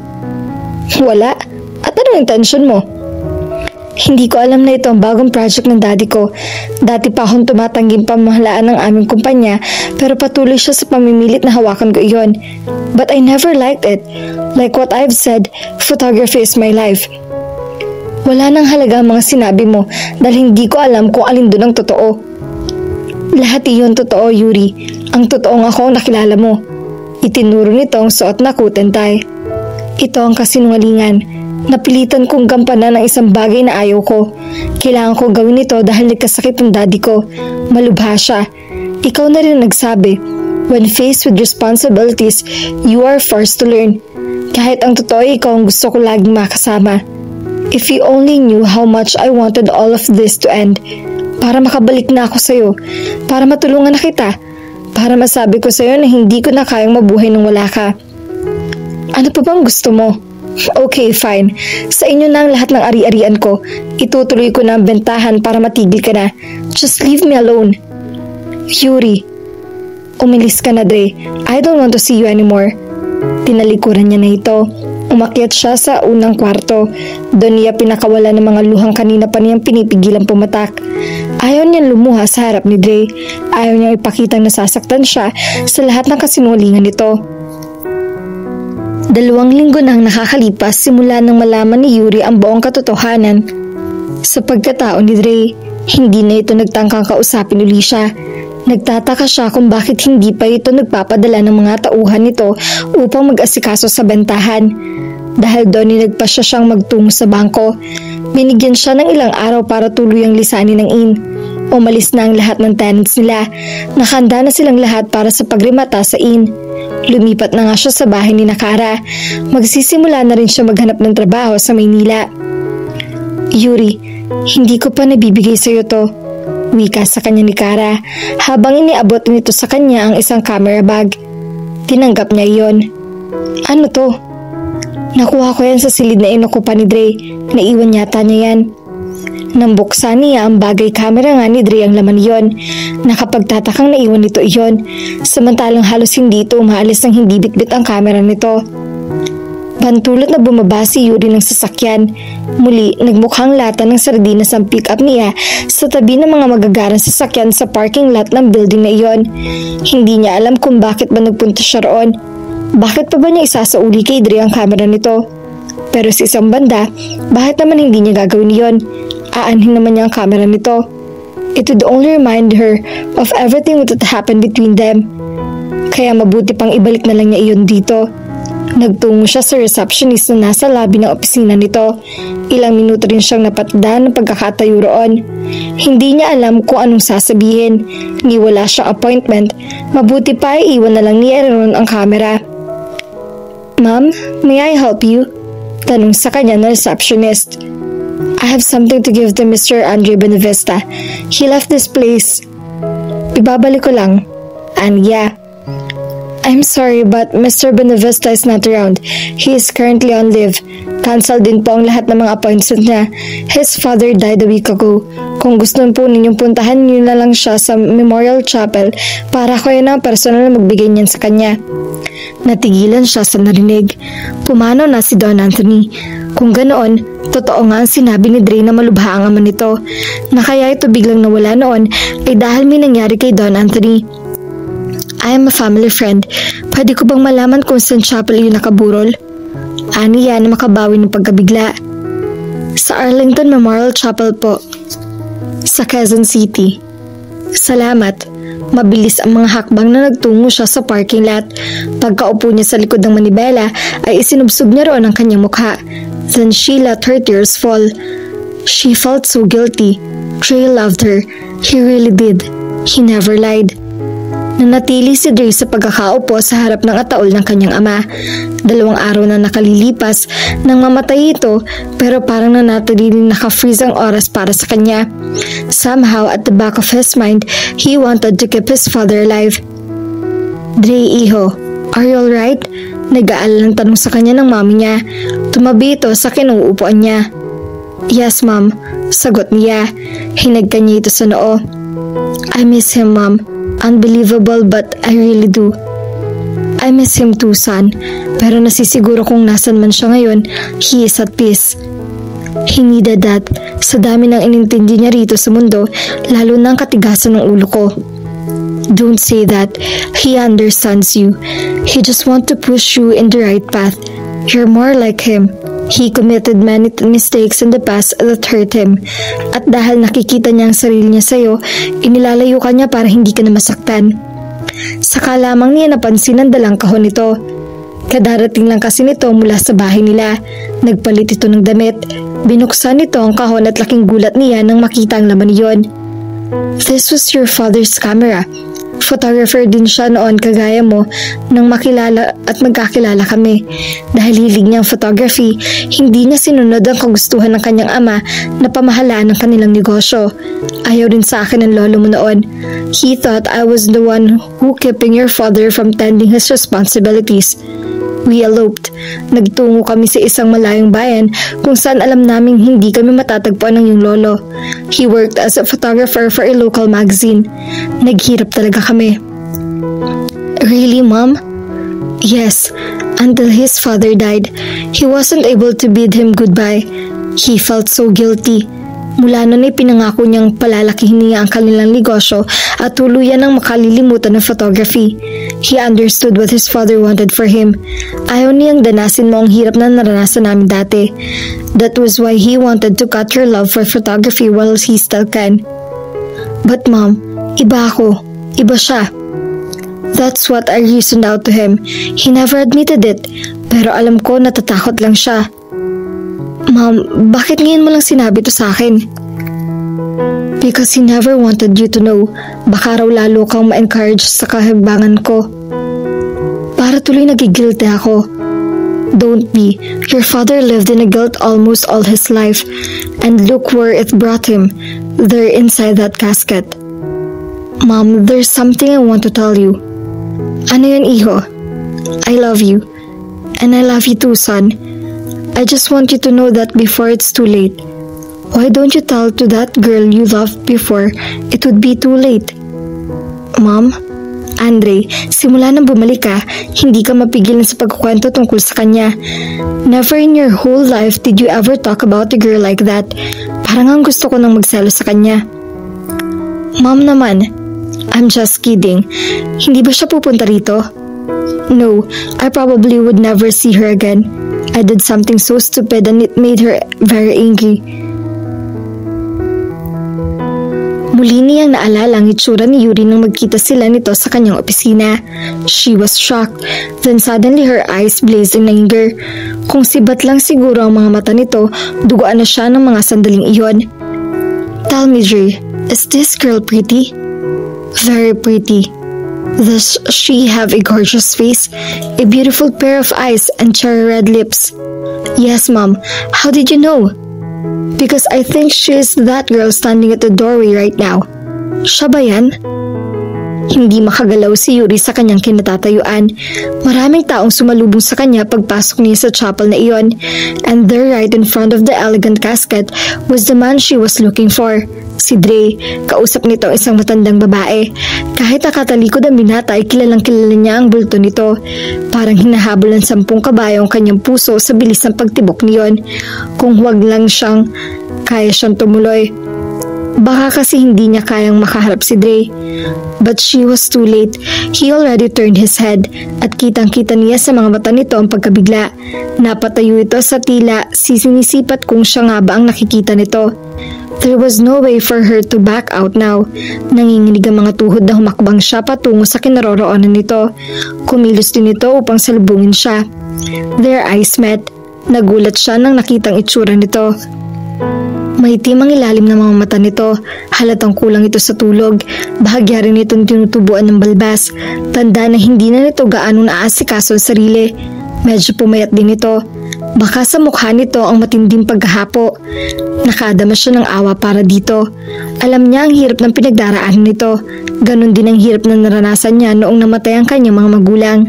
Wala? At anong intensyon mo? Hindi ko alam na ito ang bagong project ng daddy ko. Dati pa akong tumatangging pamahalaan ng aming kumpanya, pero patuloy siya sa pamimilit na hawakan ko iyon. But I never liked it. Like what I've said, photography is my life. Wala nang halaga ang mga sinabi mo dahil hindi ko alam kung alin doon ang totoo. Lahat iyon totoo, Yuri. Ang totoong ako ang nakilala mo. Itinuro nito ang suot na coat and tie. Ito ang kasinungalingan. Napilitan kong gampanan ng isang bagay na ayaw ko. Kailangan ko gawin ito dahil nagkasakit ang daddy ko. Malubha siya. Ikaw na rin nagsabi, when faced with responsibilities, you are forced to learn. Kahit ang totoo ikaw ang gusto ko laging makasama. If you only knew how much I wanted all of this to end. Para makabalik na ako sa'yo. Para matulungan na kita. Para masabi ko sa'yo na hindi ko na kayang mabuhay nang wala ka. Ano pa bang gusto mo? Okay, fine. Sa inyo na ang lahat ng ari-arian ko. Itutuloy ko na ang bentahan para matigil ka na. Just leave me alone. Yuri. Umilis ka na, Dre. I don't want to see you anymore. Tinalikuran niya na ito. Umakyat siya sa unang kwarto. Doon niya pinakawala ng mga luhang kanina pa niyang pinipigilan pumatak. Ayaw niyang lumuha sa harap ni Dre. Ayaw niyang ipakitang nasasaktan siya sa lahat ng kasinungalingan nito. 2 linggo nang nakakalipas simula nang malaman ni Yuri ang buong katotohanan. Sa pagkatao ni Dre, hindi na ito nagtangkang kausapin uli siya. Nagtataka siya kung bakit hindi pa ito nagpapadala ng mga tauhan nito upang mag-asikaso sa bentahan. Dahil doon nagpa siya siyang magtungo sa bangko. Binigyan siya ng ilang araw para tuluyang lisanin ng inn. Umalis na ang lahat ng tenants nila. Nakahanda na silang lahat para sa pagrimata sa inn. Lumipat na nga siya sa bahay ni Nakara. Magsisimula na rin siya maghanap ng trabaho sa Maynila. Yuri, hindi ko pa nabibigay sa iyo to. Wika sa kanya ni Kara habang iniabot nito sa kanya ang isang camera bag. Tinanggap niya iyon. Ano to? Nakuha ko yan sa silid na inukupa ni Dre. Naiwan yata niya yan. Nang buksan niya ang bagay camera nga ni Dre ang laman yon. Nakapagtatakang naiwan nito iyon. Samantalang halos hindi ito umaalis ng hindi bitbit ang camera nito. Pantulot na bumaba si Yuri ng sasakyan. Muli, nagmukhang lata ng sardinas ang pick-up niya sa tabi ng mga magagarang sasakyan sa parking lot ng building na iyon. Hindi niya alam kung bakit ba nagpunta siya roon. Bakit pa ba niya isasauli kay Dre ang camera nito? Pero sa isang banda, bakit naman hindi niya gagawin iyon? Aanhin naman niya ang camera nito. It would only remind her of everything that happened between them. Kaya mabuti pang ibalik na lang niya iyon dito. Nagtungo siya sa receptionist na nasa lobby ng opisina nito. Ilang minuto rin siyang napatdaan ng pagkakatayo roon. Hindi niya alam kung anong sasabihin. Ni wala siyang appointment. Mabuti pa ay iwan na lang ni Aaron ang camera. Ma'am, may I help you? Tanong sa kanya ng receptionist. I have something to give to Mr. Andre Benavista. He left this place. Ibabalik ko lang. And yeah. I'm sorry but Mr. Benavista is not around. He is currently on leave. Cancel din po ang lahat ng mga appointments niya. His father died a week ago. Kung gusto po ninyong puntahan niyo na lang siya sa Memorial Chapel para ko yun ang personal na magbigay niyan sa kanya. Natigilan siya sa narinig. Pumanaw na si Don Anthony. Kung ganoon, totoo nga ang sinabi ni Dre na malubha ang ama nito. Na kaya ito biglang nawala noon ay dahil may nangyari kay Don Anthony. I am a family friend. Pwede ko bang malaman kung saan chapel yung nakaburol? Ani yan na makabawi ng pagkabigla. Sa Arlington Memorial Chapel po. Sa Quezon City. Salamat. Mabilis ang mga hakbang na nagtungo siya sa parking lot. Pagkaupo niya sa likod ng manibela ay isinubsob niya roon ang kanyang mukha. Then she let her tears fall. She felt so guilty. Trey loved her. He really did. He never lied. Nanatili si Dre sa pagkakaupo sa harap ng ataol ng kanyang ama. 2 araw na nakalilipas nang mamatay ito, pero parang nanatiling naka-freeze ang oras para sa kanya. Somehow at the back of his mind, he wanted to keep his father alive. Dre, iho, are you alright? Nag-aalalang tanong sa kanya ng mami niya. Tumabi ito sa kinuupuan niya. Yes, ma'am, sagot niya. Hinagka niya ito sa noo. I miss him, ma'am. Unbelievable, but I really do. I miss him too, son. Pero nasisiguro kung nasan man siya ngayon, he is at peace. He needed that. Sa dami ng inintindi niya rito sa mundo, lalo na ang katigasan ng ulo ko. Don't say that. He understands you. He just wants to push you in the right path. You're more like him. He committed many mistakes in the past that hurt him. At dahil nakikita niya ang sarili niya sa'yo, inilalayo ka niya para hindi ka na masaktan. Saka lamang niya napansin ang dalang kahon nito. Kadarating lang kasi nito mula sa bahay nila. Nagpalit ito ng damit. Binuksan nito ang kahon at laking gulat niya nang makita ang laman niyon. This was your father's camera. Photographer din siya noon kagaya mo nang makilala at magkakilala kami. Dahil hilig niyang photography, hindi niya sinunod ang kagustuhan ng kanyang ama na pamahalaan ng kanilang negosyo. Ayaw rin sa akin ng lolo mo noon. He thought I was the one who keeping your father from tending his responsibilities. We eloped. Nagtungo kami sa isang malayong bayan kung saan alam naming hindi kami matatagpuan ng iyong lolo. He worked as a photographer for a local magazine. Naghirap talaga kami. Really, Mom? Yes, until his father died. He wasn't able to bid him goodbye. He felt so guilty. Mula noon ay pinangako niyang palalakihin niya ang kanilang negosyo at tuluyan ng makalilimutan ng photography. He understood what his father wanted for him. Ayaw niyang danasin mo ang hirap na naranasan namin dati. That was why he wanted to cut your love for photography while he still can. But Mom, iba ako. Iba siya. That's what I reasoned out to him. He never admitted it. Pero alam ko natatakot lang siya. Mom, bakit ngayon mo lang sinabi to sa akin? Because he never wanted you to know. Baka raw lalo kang ma-encourage sa kahagbangan ko. Para tuloy nagigilty ako. Don't be. Your father lived in a guilt almost all his life. And look where it brought him. There inside that casket. Mom, there's something I want to tell you. Ano yun, iho? I love you. And I love you too, son. I just want you to know that before it's too late. Why don't you tell to that girl you loved before it would be too late? Mom, Andre, simula nang bumalik ka, hindi ka mapigilan sa pagkukwento tungkol sa kanya. Never in your whole life did you ever talk about a girl like that. Parang ang gusto ko nang magselo sa kanya. Mom naman, I'm just kidding. Hindi ba siya pupunta rito? No, I probably would never see her again. I did something so stupid and it made her very angry. Muli niyang naalala ang itsura ni Yuri nang magkita sila nito sa kanyang opisina. She was shocked. Then suddenly her eyes blazed in anger. Kung sibat lang siguro ang mga mata nito, duguan na siya ng mga sandaling iyon. Tell me, Dre, is this girl pretty? Very pretty. Does she have a gorgeous face, a beautiful pair of eyes, and cherry red lips? Yes, Mom. How did you know? Because I think she is that girl standing at the doorway right now. Siya ba yan? Hindi makagalaw si Yuri sa kanyang kinatatayuan. Maraming taong sumalubong sa kanya pagpasok niya sa chapel na iyon. And there right in front of the elegant casket was the man she was looking for. Si Dre, kausap nito ang isang matandang babae. Kahit nakatalikod ang binata ay kilalang kilala niya ang bulto nito. Parang hinahabol ng 10 kabayo ang kanyang puso sa bilis ng pagtibok niyon. Kung huwag lang siyang kaya siyang tumuloy. Baka kasi hindi niya kayang makaharap si Dre. But she was too late. He already turned his head at kitang-kita niya sa mga mata nito ang pagkabigla. Napatayo ito sa tila, sisinisipat kung siya nga ba ang nakikita nito. There was no way for her to back out now. Nanginginig ang mga tuhod na humakbang siya patungo sa kinaroroonan nito. Kumilos din ito upang salubungin siya. Their eyes met. Nagulat siya nang nakitang itsura nito. Maitim ang ilalim ng mga mata nito. Halatang kulang ito sa tulog. Bahagya rin itong tinutubuan ng balbas. Tanda na hindi na nito gaano naasikaso ang sarili. Medyo pumayat din ito. Baka sa mukha nito ang matinding paghahapo. Nakadama siya ng awa para dito. Alam niya ang hirap ng pinagdaraanan nito. Ganon din ang hirap na naranasan niya noong namatay ang kanyang mga magulang.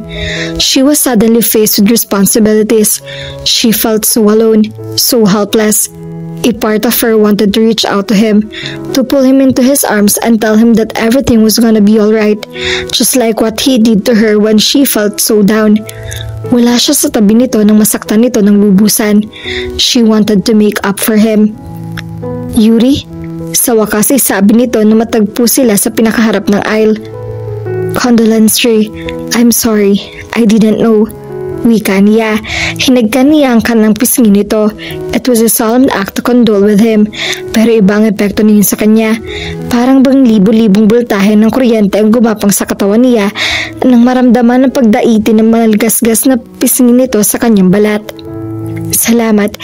She was suddenly faced with responsibilities. She felt so alone, so helpless. A part of her wanted to reach out to him, to pull him into his arms and tell him that everything was gonna be alright, just like what he did to her when she felt so down. Wala siya sa tabi nito nang masaktan nito ng lubusan. She wanted to make up for him. Yuri? Sa wakas ay sabi nito na matagpo sila sa pinakaharap ng aisle. Condolence, Ray. I'm sorry. I didn't know. Wika niya. Hinagkan niya ang kanang pisngi nito. It was a solemn act to condole with him. Pero iba ang epekto niya sa kanya. Parang bang libo-libong bultahe ng kuryente ang gumapang sa katawan niya nang maramdaman ang pagdaiti ng malgasgas na pisngi nito sa kanyang balat. Salamat.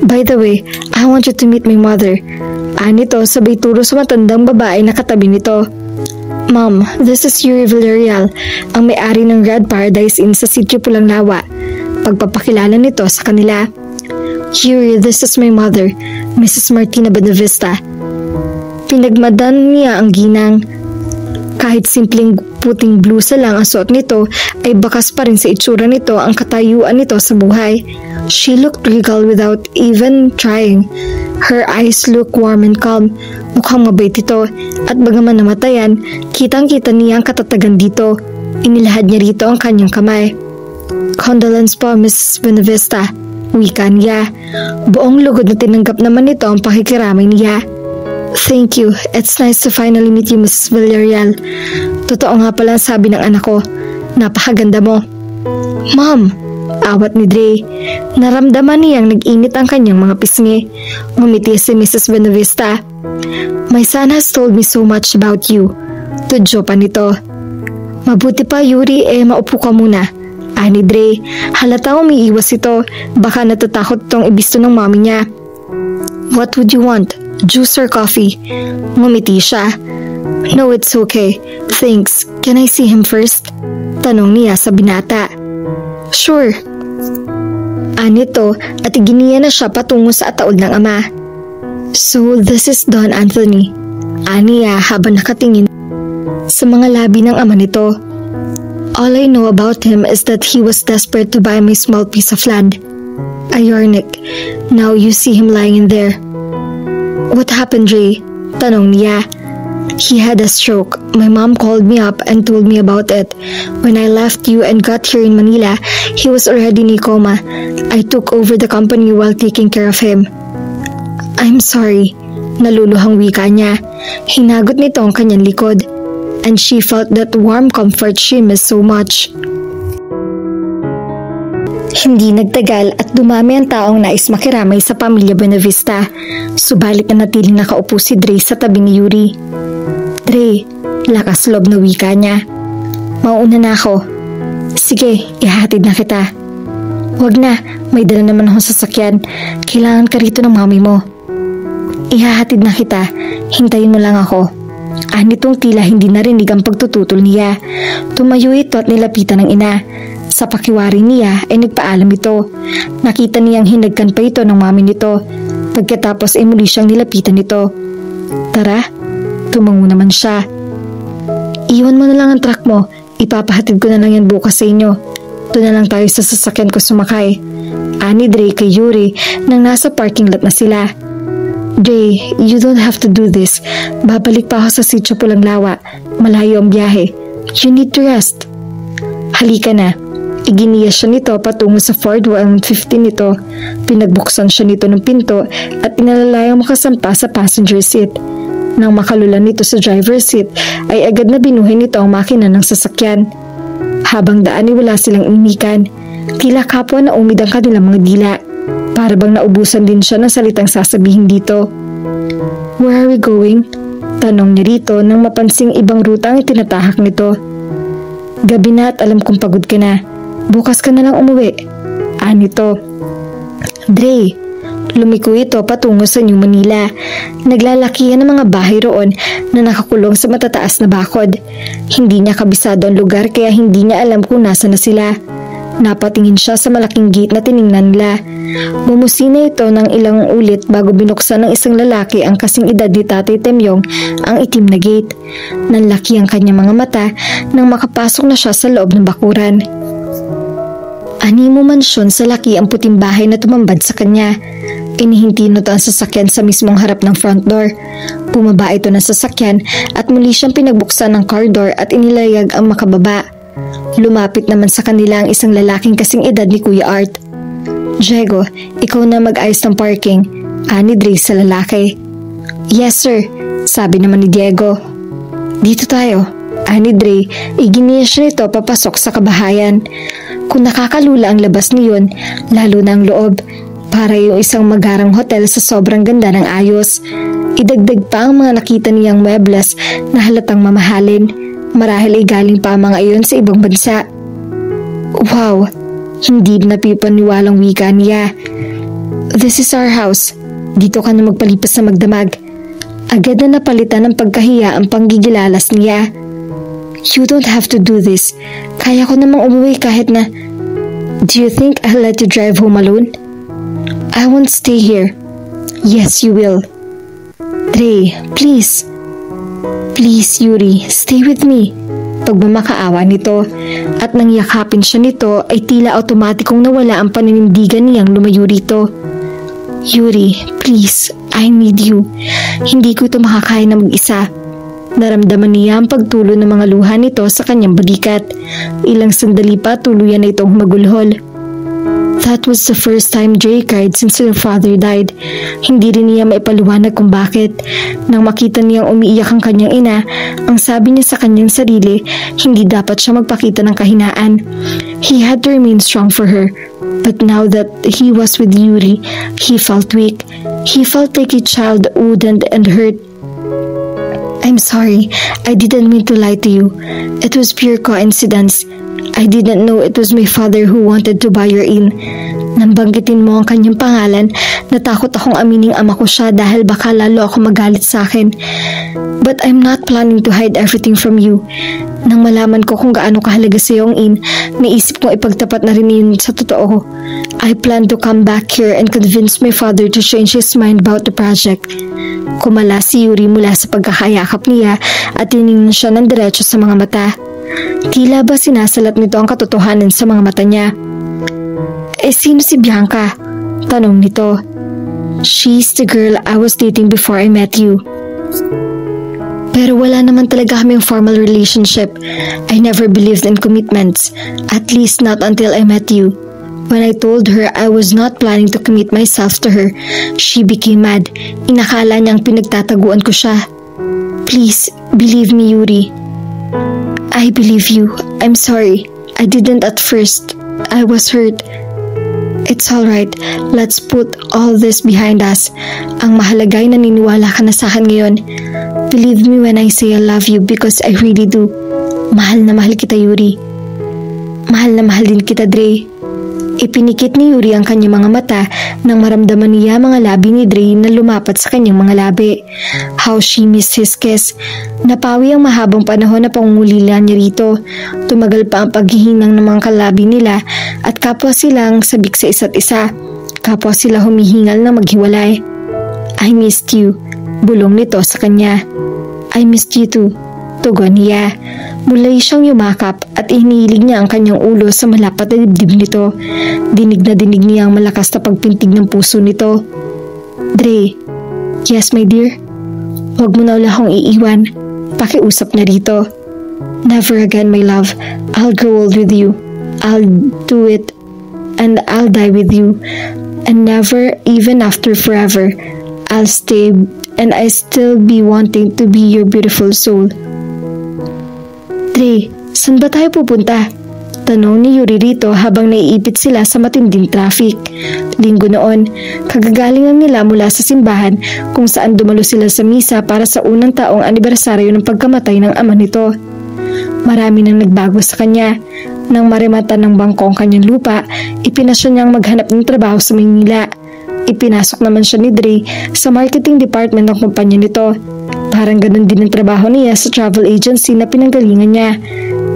By the way, I want you to meet my mother. Anito sabay turo sa matandang babae na katabi nito. Mom, this is Yuri Villarreal, ang may-ari ng Red Paradise Inn sa Sitio Pulang Lawa. Pagpapakilala nito sa kanila. Yuri, this is my mother, Mrs. Martina Benavista. Pinagmadan niya ang ginang. Kahit simpleng puting blusa lang ang suot nito, ay bakas pa rin sa itsura nito ang katayuan nito sa buhay. She looked regal without even trying. Her eyes looked warm and calm. Mukhang mabait ito, at bagaman namatayan, kitang-kita niya ang katatagan dito. Inilahad niya rito ang kanyang kamay. Condolence po, Mrs. Benavista. Wika niya. Buong lugod na tinanggap naman nito ang pakikiramay niya. Thank you. It's nice to finally meet you, Mrs. Villarreal. Totoo nga pala ang sabi ng anak ko. Napakaganda mo. Mom! Awat ni Dre. Naramdaman niyang nag-init ang kanyang mga pisngi. Ngumiti si Mrs. Benavista. My son has told me so much about you. Tudyo pa nito. Mabuti pa, Yuri, maupo ka muna. Ani Dre. Halatang umiiwas ito. Baka natatakot itong ibisto ng mami niya. What would you want? Juice or coffee? Ngumiti siya. No, it's okay. Thanks. Can I see him first? Tanong niya sa binata. Sure. Anito at iginiya na siya patungo sa ataol ng ama. So, this is Don Anthony. Aniya habang nakatingin sa mga labi ng ama nito. All I know about him is that he was desperate to buy my small piece of land. Ironic. Now you see him lying in there. What happened, Ray? Tanong niya. He had a stroke. My mom called me up and told me about it. When I left you and got here in Manila, he was already in a coma. I took over the company while taking care of him. I'm sorry. Naluluhang wika niya. Hinagot nito ang kanyang likod. And she felt that warm comfort she missed so much. Hindi nagtagal at dumami ang taong nais makiramay sa pamilya Benavista. Subalit na natiling nakaupo si Dre sa tabi ni Yuri. Dre, lakas loob na wika niya. Mauuna na ako. Sige, ihatid na kita. Huwag na, may dala naman akong sasakyan. Kailangan ka rito ng mami mo. Ihahatid na kita, hintayin mo lang ako. Anitong tila hindi narinig ang pagtututol niya. Tumayo ito at nilapitan ng ina. Sa pakiwari niya ay nagpaalam ito. Nakita niyang hinagkan pa ito ng mami nito. Pagkatapos ay muli siyang nilapitan nito. Tara, tumango naman siya. Iwan mo na lang ang truck mo. Ipapahatid ko na lang yan bukas sa inyo. Doon na lang tayo sa sasakyan ko sumakay. Ani Dre kay Yuri nang nasa parking lot na sila. Dre, you don't have to do this. Babalik pa ako sa Sitio Pulang Lawa. Malayo ang biyahe. You need to rest. Halika na. Iginiya siya nito patungo sa Ford 150 nito. Pinagbuksan siya nito ng pinto at inalalayang makasampa sa passenger seat. Nang makalula nito sa driver's seat, ay agad na binuhay nito ang makina ng sasakyan. Habang daan ay wala silang imikan. Tila kapwa na umid ang kanilang mga dila. Para bang naubusan din siya ng salitang sasabihin dito. Where are we going? Tanong niya rito nang mapansing ibang ruta ang itinatahak nito. Gabi na at alam kong pagod ka na. Bukas ka na lang umuwi. Anito. Dre, Lumiko ito patungo sa New Manila. Naglalakihan ng mga bahay roon na nakakulong sa matataas na bakod. Hindi niya kabisado ang lugar kaya hindi niya alam kung nasa na sila. Napatingin siya sa malaking gate na tiningnan nila. Bumusina ito ng ilang ulit bago binuksan ng isang lalaki ang kasing edad ni Tatay Temyong ang itim na gate. Nanlaki ang kanyang mga mata nang makapasok na siya sa loob ng bakuran. Animo mansyon sa laki ang puting bahay na tumambad sa kanya. Inihintino to ang sasakyan sa mismong harap ng front door. Bumaba ito ng sasakyan at muli siyang pinagbuksan ng car door at inilayag ang makababa. Lumapit naman sa kanila ang isang lalaking kasing edad ni Kuya Art. "Diego, ikaw na mag-ayos ng parking," ani Dre sa lalaki. "Yes sir," sabi naman ni Diego. "Dito tayo," ani Dre. Iginiya siya nito papasok sa kabahayan. Kung nakakalula ang labas niyon, lalo na ang loob. Para yung isang magarang hotel sa sobrang ganda ng ayos. Idagdag pa ang mga nakita niyang muebles na halatang mamahalin. Marahil ay galing pa ang mga iyon sa ibang bansa. Wow! Hindi napipaniwalang wika niya. "This is our house. Dito ka na magpalipas sa magdamag." Agad na napalitan ng pagkahiya ang panggigilalas niya. "You don't have to do this. Kaya ko namang umuwi kahit na..." "Do you think I'll let you drive home alone?" "I won't stay here." "Yes, you will." "Dre, please." "Please, Yuri, stay with me." Pagmamakaawa nito at nang yakapin siya nito ay tila automatikong nawala ang paninindigan niyang lumayo rito. "Yuri, please, I need you. Hindi ko ito makakaya na mag-isa." Naramdaman niya ang pagtulo ng mga luha nito sa kanyang balikat. Ilang sandali pa tuluyan na itong humagulhol. That was the first time Dre cried since her father died. Hindi rin niya maipaliwanag kung bakit. Nang makita niyang umiiyak ang kanyang ina, ang sabi niya sa kanyang sarili, hindi dapat siya magpakita ng kahinaan. He had to remain strong for her. But now that he was with Yuri, he felt weak. He felt like a child wooden and hurt. "I'm sorry, I didn't mean to lie to you. It was pure coincidence. I didn't know it was my father who wanted to buy her in." Nang banggitin mo ang kanyang pangalan, natakot akong amining ama ko siya dahil baka lalo ako magalit sa akin. But I'm not planning to hide everything from you. Nang malaman ko kung gaano kahalaga sa iyo ang in, naisip kong ipagtapat na rin yun sa totoo. I plan to come back here and convince my father to change his mind about the project. Kumala si Yuri mula sa pagkakayakap niya at tiningnan siya ng diretso sa mga mata. Tila ba sinasalat nito ang katotohanan sa mga mata niya? "Eh sino si Bianca?" tanong nito. "She's the girl I was dating before I met you." Pero wala naman talaga kaming formal relationship. I never believed in commitments, at least not until I met you. When I told her I was not planning to commit myself to her, she became mad. Inakala niyang pinagtataguan ko siya. "Please, believe me, Yuri." "I believe you. I'm sorry. I didn't at first. I was hurt." "It's alright. Let's put all this behind us. Ang mahalaga ay naniniwala ka na sa akin ngayon. Believe me when I say I love you because I really do. Mahal na mahal kita, Yuri." "Mahal na mahal din kita, Dre." Ipinikit ni Yuri ang kanyang mga mata nang maramdaman niya mga labi ni Dre na lumapat sa kanyang mga labi. How she missed his kiss. Napawi ang mahabang panahon na pangungulila niya rito. Tumagal pa ang paghihinang ng mga kalabi nila at kapwa silang sabik sa isa't isa. Kapwa sila humihingal na maghiwalay. "I missed you," bulong nito sa kanya. "I missed you too," tugon niya. Mulay siyang yumakap at inihilig niya ang kanyang ulo sa malapat na dibdib nito. Dinig na dinig niya ang malakas na pagpintig ng puso nito. "Dre." "Yes, my dear?" "Huwag mo na ulit akong iiwan." Pakiusap na rito. "Never again, my love. I'll grow old with you. I'll do it. And I'll die with you. And never, even after forever, I'll stay and I still be wanting to be your beautiful soul." "Dre, saan ba tayo pupunta?" tanong ni Yuri rito habang naiipit sila sa matinding traffic. Linggo noon, kagagaling lang nila mula sa simbahan kung saan dumalo sila sa misa para sa unang taong anibersaryo ng pagkamatay ng ama nito. Marami nang nagbago sa kanya. Nang marimata ng bangko ang kanyang lupa, ipinasya niyang maghanap ng trabaho sa Maynila. ipinasok naman siya ni Dre sa marketing department ng kumpanya nito. Parang ganun din ang trabaho niya sa travel agency na pinanggalingan niya.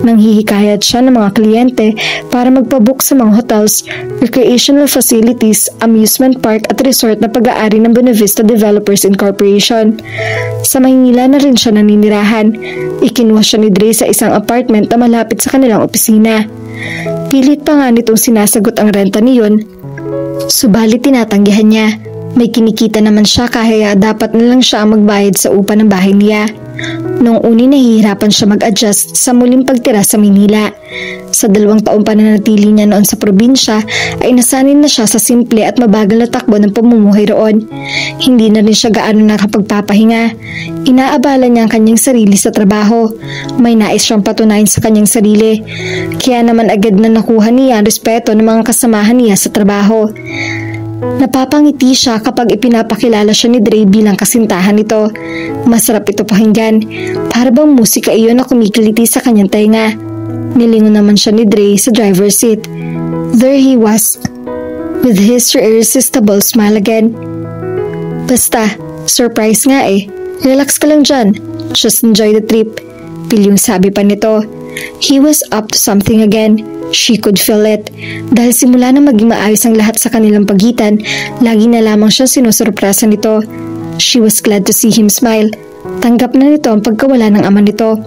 Nanghihikayat siya ng mga kliyente para magpabook sa mga hotels, recreational facilities, amusement park at resort na pag-aari ng Buena Vista Developers Incorporation. Sa Maynila na rin siya naninirahan. Ikinuha siya ni Dre sa isang apartment na malapit sa kanilang opisina. Pilit pa nga nitong sinasagot ang renta niyon, subalit tinatanggihan niya. May kinikita naman siya kaya dapat na lang siya ang magbayad sa upa ng bahay niya. Noong uni nahihirapan siya mag-adjust sa muling pagtira sa Manila. Sa 2 taong pananatili niya noon sa probinsya ay nasanay na siya sa simple at mabagal na takbo ng pamumuhay roon. Hindi na rin siya gaano nakapagpapahinga. Inaabala niya ang kanyang sarili sa trabaho. May nais siyang patunayan sa kanyang sarili. Kaya naman agad na nakuha niya ang respeto ng mga kasamahan niya sa trabaho. Napapangiti siya kapag ipinapakilala siya ni Dre bilang kasintahan nito. Masarap ito pakinggan. Para bang musika iyon na kumikiliti sa kanyang tainga. Nilingon naman siya ni Dre sa driver's seat. There he was, with his irresistible smile again. Basta, surprise nga eh. Relax ka lang dyan. Just enjoy the trip. Pilyong sabi pa nito. He was up to something again. She could feel it. Dahil simula na maging maayos ang lahat sa kanilang pagitan, lagi na lamang siyang sinusurpresa nito. She was glad to see him smile. Tanggap na nito ang pagkawala ng ama nito.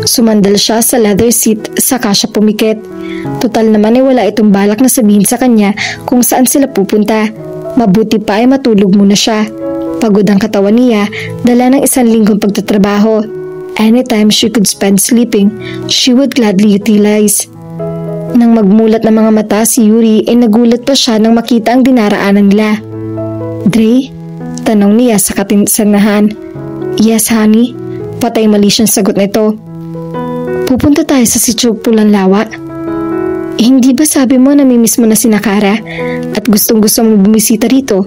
Sumandal siya sa leather seat saka siya pumikit. Total naman ay wala itong balak na sabihin sa kanya kung saan sila pupunta. Mabuti pa ay matulog muna siya. Pagod ang katawan niya, dala ng 1 linggong pagtatrabaho. Anytime she could spend sleeping, she would gladly utilize. Nang magmulat ng mga mata si Yuri ay nagulat pa siya nang makita ang dinaraanan nila. Dre? Tanong niya sa katinsahan. Yes honey, patay mali siyang sagot nito. Pupunta tayo sa Sitio Pulang Lawa. Hindi ba sabi mo na mimiss mo na si Nakara at gustong gusto mo bumisita rito?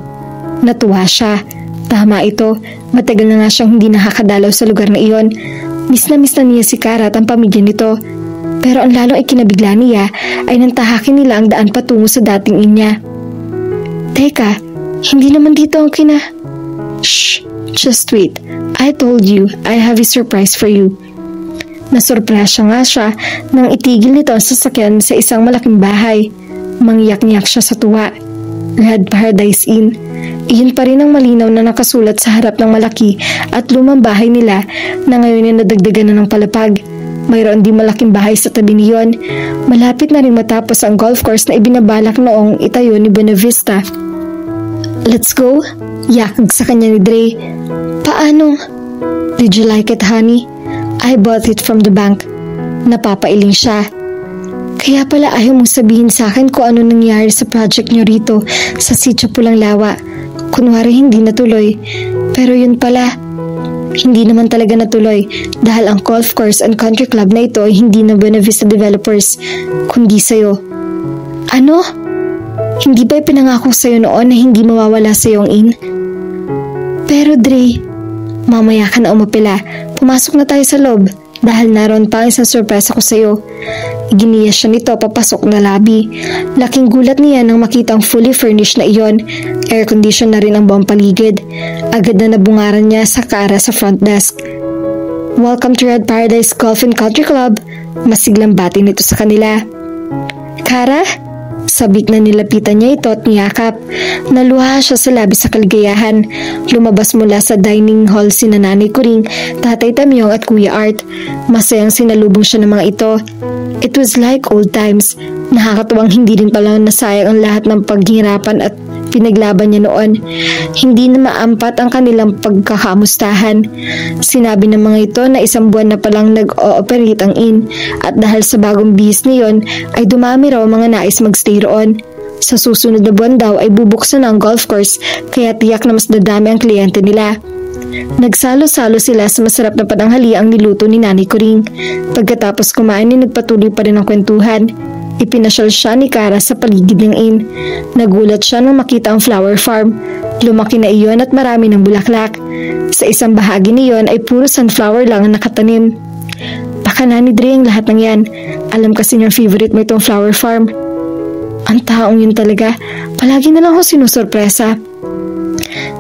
Natuwa siya. Tama ito, matagal na nga siyang hindi nakakadalaw sa lugar na iyon. Miss na niya si Kara at ang pamilya nito. Pero ang lalong ikinabigla niya ay nantahakin nila ang daan patungo sa dating inya. Teka, hindi naman dito ang Shh, just wait. I told you, I have a surprise for you. Nasurpresya nga siya nang itigil nito ang sasakyan sa isang malaking bahay. Mangyak-nyak siya sa tuwa. Red Paradise Inn. Iyon pa rin ang malinaw na nakasulat sa harap ng malaki at lumang bahay nila na ngayon ay nadagdagan na ng palapag. Mayroon din malaking bahay sa tabi niyon. Malapit na rin matapos ang golf course na ibinabalak noong itayo ni Buena Vista. Let's go? Yakag sa kanya ni Dre. Paano? Did you like it, honey? I bought it from the bank. Napapailing siya. Kaya pala ayaw mong sabihin sa akin kung ano nangyari sa project nyo rito sa Sitio Pulang Lawa. Kunwari hindi natuloy. Pero yun pala, hindi naman talaga natuloy dahil ang golf course and country club na ito ay hindi na Buena Vista Developers, kundi sa'yo. Ano? Hindi ba pinangako sa'yo noon na hindi mawawala sa'yo ang inn? Pero Dre, mamaya ka na umapila. Pumasok na tayo sa loob dahil naroon pa ang isang sorpresa ko sa'yo. Iginiya siya nito papasok na lobby. Laking gulat niya nang makita ang fully furnished na iyon. Air condition na rin ang buong paligid. Agad na nabungaran niya sa Kara sa front desk. Welcome to Red Paradise Golf and Country Club. Masiglang bati nito sa kanila. Kara? Sabik na nilapitan niya ito at niyakap. Naluha siya sa labis sa kaligayahan. Lumabas mula sa dining hall sina Nanay Kuring, Tatay Tamyong at Kuya Art. Masayang sinalubong siya ng mga ito. It was like old times. Nakakatuwang hindi rin pala nasayang ang lahat ng paghirapan at pinaglaban niya noon. Hindi na maampat ang kanilang pagkakamustahan. Sinabi ng mga ito na 1 buwan na palang nag-ooperate ang inn at dahil sa bagong bihis niyon ay dumami raw mga nais magstay roon. Sa susunod na buwan daw ay bubuksan ang golf course kaya tiyak na mas dadami ang kliyente nila. Nagsalo-salo sila sa masarap na pananghali ang niluto ni Nanay Kuring. Pagkatapos kumain ay nagpatuloy pa rin ang kwentuhan. Ipinasyal siya ni Kara sa paligid ng inn. Nagulat siya nang makita ang flower farm. Lumaki na iyon at marami ng bulaklak. Sa isang bahagi niyon ay puro sunflower lang ang nakatanim. Baka na ni Dre ang lahat ng yan. Alam kasi niyang favorite mo itong flower farm. Ang taong yun talaga, palagi na lang ako sinusurpresa.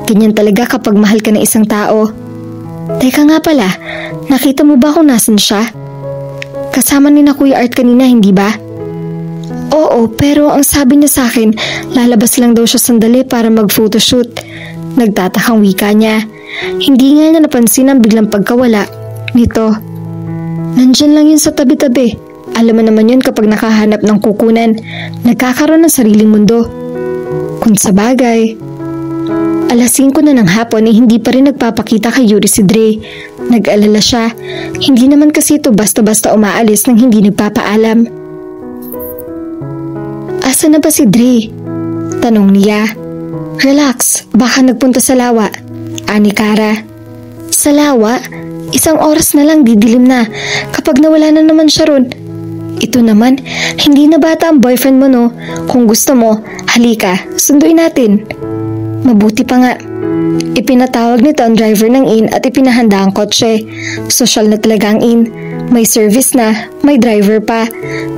Ganyan talaga kapag mahal ka ng isang tao. Teka nga pala, nakita mo ba kung nasan siya? Kasama ni na Kuya Art kanina, hindi ba? Oo, pero ang sabi niya sa akin, lalabas lang daw siya sandali para mag-photoshoot. Nagtatakang wika niya. Hindi nga niya napansin ang biglang pagkawala nito. Nandyan lang yun sa tabi-tabi. Alam mo naman yun kapag nakahanap ng kukunan, nagkakaroon ng sariling mundo. Kung sa bagay. Alas 5 na ng hapon hindi pa rin nagpapakita kay Yuri si Dre. Nag-alala siya. Hindi naman kasi ito basta-basta umaalis nang hindi nagpapaalam. Asa na ba si Dre? Tanong niya. Relax, baka nagpunta sa lawa. Ani Kara. Sa lawa? Isang oras na lang didilim na. Kapag nawala na naman siya ron. Ito naman, hindi na bata ang boyfriend mo no. Kung gusto mo, halika, sunduin natin. Mabuti pa nga. Ipinatawag nito ang driver ng inn at ipinahanda ang kotse. Sosyal na talaga ang inn. May service na, may driver pa.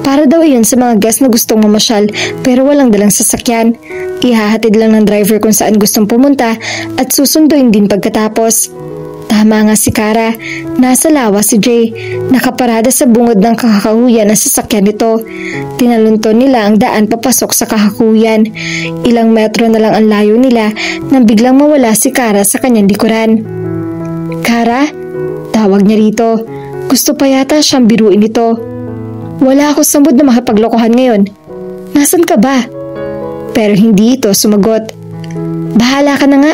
Para daw iyon sa mga guest na gustong mamasyal pero walang dalang sasakyan. Ihahatid lang ng driver kung saan gustong pumunta at susunduin din pagkatapos. Tama nga si Kara. Nasa lawa si Jay. Nakaparada sa bungod ng kakahuyan ang sasakyan nito. Tinalunton nila ang daan papasok sa kakahuyan. Ilang metro na lang ang layo nila nang biglang mawala si Kara sa kanyang likuran. Kara? Tawag niya rito. Gusto pa yata siyang biruin ito. Wala ako sa mood na makipaglokohan ngayon. Nasaan ka ba? Pero hindi ito sumagot. Bahala ka na nga.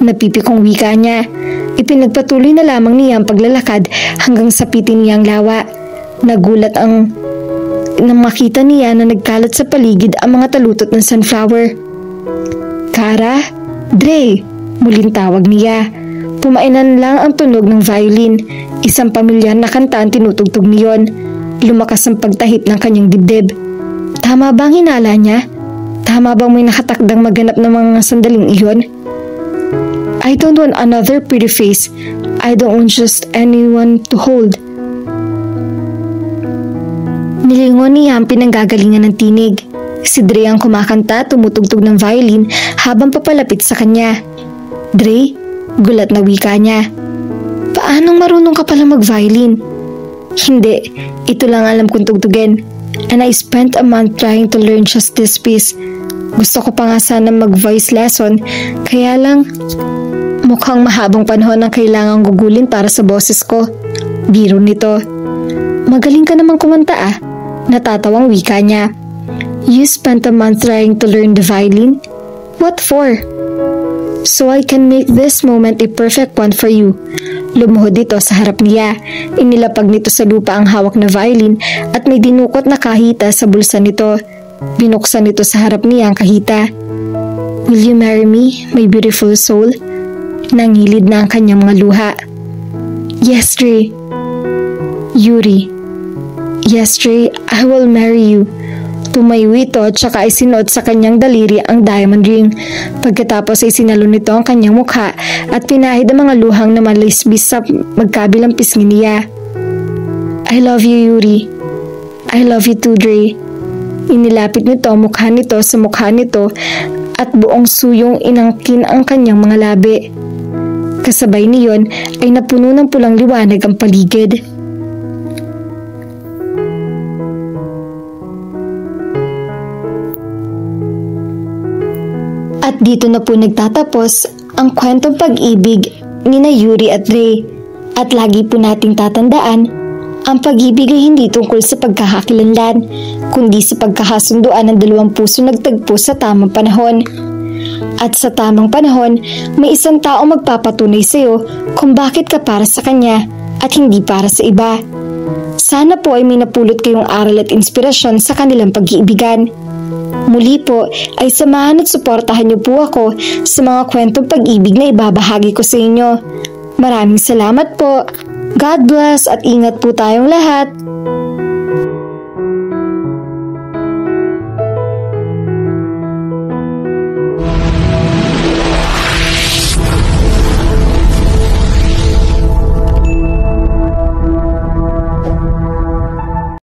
Napipikong wika niya. Ipinagpatuloy na lamang niya ang paglalakad hanggang sa pitin niyang lawa. Nagulat nang makita niya na nagkalat sa paligid ang mga talutot ng sunflower. Kara? Dre! Muling tawag niya. Pumainan lang ang tunog ng violin. Isang pamilyar na kanta ang tinutugtog niyon. Lumakas ang pagtahip ng kanyang dibdib. Tama bang hinala niya? Tama bang may nakatakdang maganap ng mga sandaling iyon? I don't want another pretty face. I don't want just anyone to hold. Nilingon niya ang pinanggagalingan ng tinig. Si Dre ang kumakanta, tumutugtog ng violin habang papalapit sa kanya. Dre, gulat na wika niya. Paanong marunong ka pala mag-violin? Hindi, ito lang alam kong tugtugin. And I spent a month trying to learn just this piece. Gusto ko pa nga sana mag-voice lesson, kaya lang mukhang mahabang panahon ang kailangang gugulin para sa boses ko. Biro nito. Magaling ka naman kumanta ah. Natatawang wika niya. You spent a month trying to learn the violin? What for? So I can make this moment a perfect one for you. Lumuhod dito sa harap niya. Inilapag nito sa lupa ang hawak na violin at may dinukot na kahita sa bulsa nito. Binuksan nito sa harap niya ang kahita. Will you marry me, my beautiful soul? Nangilid na ang kanyang mga luha. Yes, Dre. Yuri. Yes, Dre, I will marry you. Tumayo ito at saka ay sinuot sa kanyang daliri ang diamond ring. Pagkatapos ay sinalo nito ang kanyang mukha at pinahid ang mga luhang na malisbis sa magkabilang pisngi niya. I love you, Yuri. I love you too, Dre. Inilapit nito ang mukha nito sa mukha nito at buong suyong inangkin ang kanyang mga labi. Kasabay niyon ay napuno ng pulang liwanag ang paligid. At dito na po nagtatapos ang kwentong pag-ibig ni na Yuri at Dre. At lagi po nating tatandaan, ang pag-ibig ay hindi tungkol sa pagkakakilanlan, kundi sa pagkakasunduan ng dalawang puso nagtagpo sa tamang panahon. At sa tamang panahon, may isang tao magpapatunay sa iyo kung bakit ka para sa kanya at hindi para sa iba. Sana po ay may napulot kayong aral at inspirasyon sa kanilang pag-iibigan. Muli po ay samahan at suportahan niyo po ako sa mga kwentong pag-ibig na ibabahagi ko sa inyo. Maraming salamat po. God bless at ingat po tayong lahat.